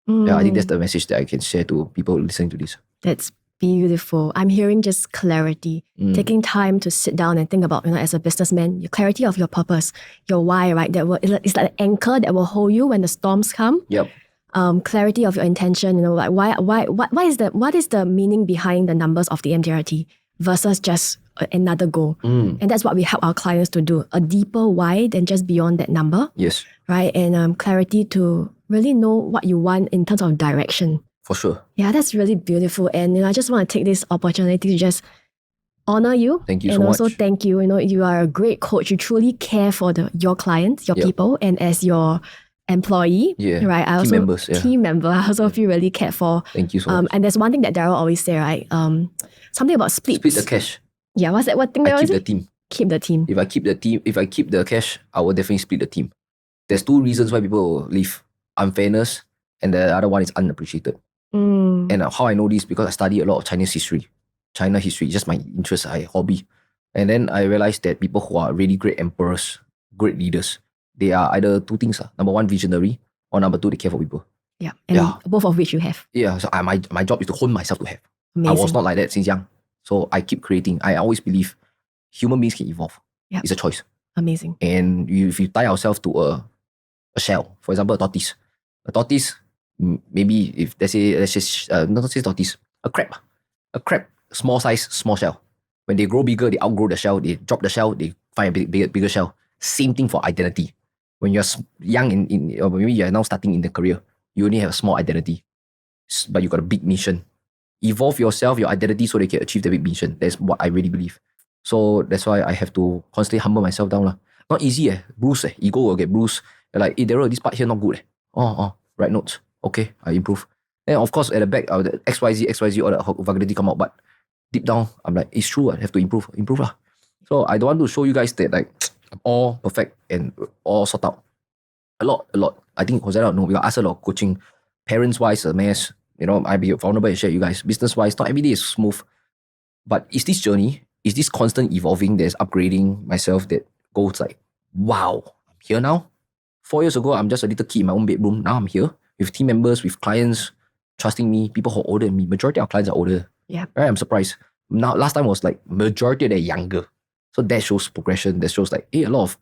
[SPEAKER 1] Yeah, I think that's the message that I can share to people listening to this.
[SPEAKER 2] That's beautiful. I'm hearing just clarity, taking time to sit down and think about, as a businessman, your clarity of your purpose, your why, right? It's like an anchor that will hold you when the storms come.
[SPEAKER 1] Yep.
[SPEAKER 2] Clarity of your intention, like what is the meaning behind the numbers of the MDRT versus just another goal. And that's what we help our clients to do, a deeper why than just beyond that number.
[SPEAKER 1] Yes.
[SPEAKER 2] Right? And clarity to really know what you want in terms of direction.
[SPEAKER 1] For sure.
[SPEAKER 2] Yeah, that's really beautiful. And I just want to take this opportunity to just honor you.
[SPEAKER 1] Thank you so
[SPEAKER 2] much.
[SPEAKER 1] much.
[SPEAKER 2] And also thank you. You are a great coach. You truly care for your clients, your people, and as your employee, right? Team member. I also feel really cared for.
[SPEAKER 1] Thank you so much.
[SPEAKER 2] And there's one thing that Darryl always say, right? Something about splits.
[SPEAKER 1] Split the cash.
[SPEAKER 2] Yeah, what's that? What thing?
[SPEAKER 1] I keep the team.
[SPEAKER 2] Keep the team.
[SPEAKER 1] If I keep the cash, I will definitely split the team. There's two reasons why people leave: unfairness, and the other one is unappreciated. And how I know this, because I study a lot of China history, just my interest, hobby. And then I realized that people who are really great emperors, great leaders, they are either two things. Number one, visionary, or number two, they care for people.
[SPEAKER 2] Yeah, and both of which you have.
[SPEAKER 1] Yeah, so my job is to hone myself to have.
[SPEAKER 2] Amazing.
[SPEAKER 1] I was not like that since young. So I keep creating. I always believe human beings can evolve.
[SPEAKER 2] Yeah.
[SPEAKER 1] It's a choice.
[SPEAKER 2] Amazing.
[SPEAKER 1] And if you tie ourselves to a shell, for example, a tortoise, maybe if let's say not say tortoise, a crab, small size, small shell. When they grow bigger, they outgrow the shell, they drop the shell, they find a bigger shell. Same thing for identity. When you're young or maybe you're now starting in the career, you only have a small identity, but you got a big mission. Evolve yourself, your identity, so they can achieve the big mission. That's what I really believe. So that's why I have to constantly humble myself down. Not easy, bruise, ego will get bruised. You're like, hey, Darryl, this part here not good. Write notes. Okay, I improve. Then of course at the back, the XYZ, all the vulgarity come out. But deep down, I'm like, it's true. I have to improve. So I don't want to show you guys that like I'm all perfect and all sort out. A lot. I think Hosanna know. We got asked a lot of coaching. Parents-wise, a mess. I be vulnerable and share you guys. Business-wise, not every day is smooth. But it's this journey, it's this constant evolving that's upgrading myself that goes like, wow, I'm here now. 4 years ago, I'm just a little kid in my own bedroom. Now I'm here with team members, with clients, trusting me, people who are older than me. Majority of our clients are older.
[SPEAKER 2] Yeah.
[SPEAKER 1] Right? I'm surprised. Now, last time was like majority they're younger. So that shows progression. That shows like, a lot of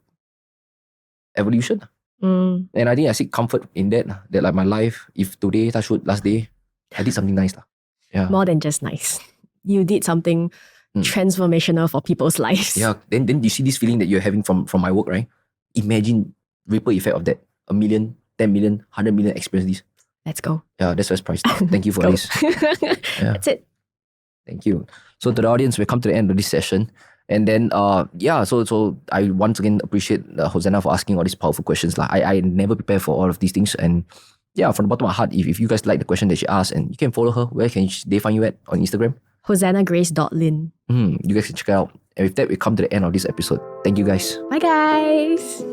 [SPEAKER 1] evolution. And I think I seek comfort in that like my life, if today, touch wood, last day, I did something nice. Yeah.
[SPEAKER 2] More than just nice. You did something transformational for people's lives.
[SPEAKER 1] Yeah. Then you see this feeling that you're having from my work, right? Imagine ripple effect of that. 1 million, 10 million, 100 million experience this.
[SPEAKER 2] Let's go.
[SPEAKER 1] Yeah, that's what's priced. Thank you for this. Yeah.
[SPEAKER 2] That's it.
[SPEAKER 1] Thank you. So to the audience, we come to the end of this session. And then, so I once again appreciate Hosanna for asking all these powerful questions. I never prepare for all of these things. And yeah, from the bottom of my heart, if you guys like the question that she asked, and you can follow her, where can they find you at on Instagram?
[SPEAKER 2] HosannaGrace.Lin.
[SPEAKER 1] You guys can check it out. And with that, we come to the end of this episode. Thank you guys.
[SPEAKER 2] Bye guys.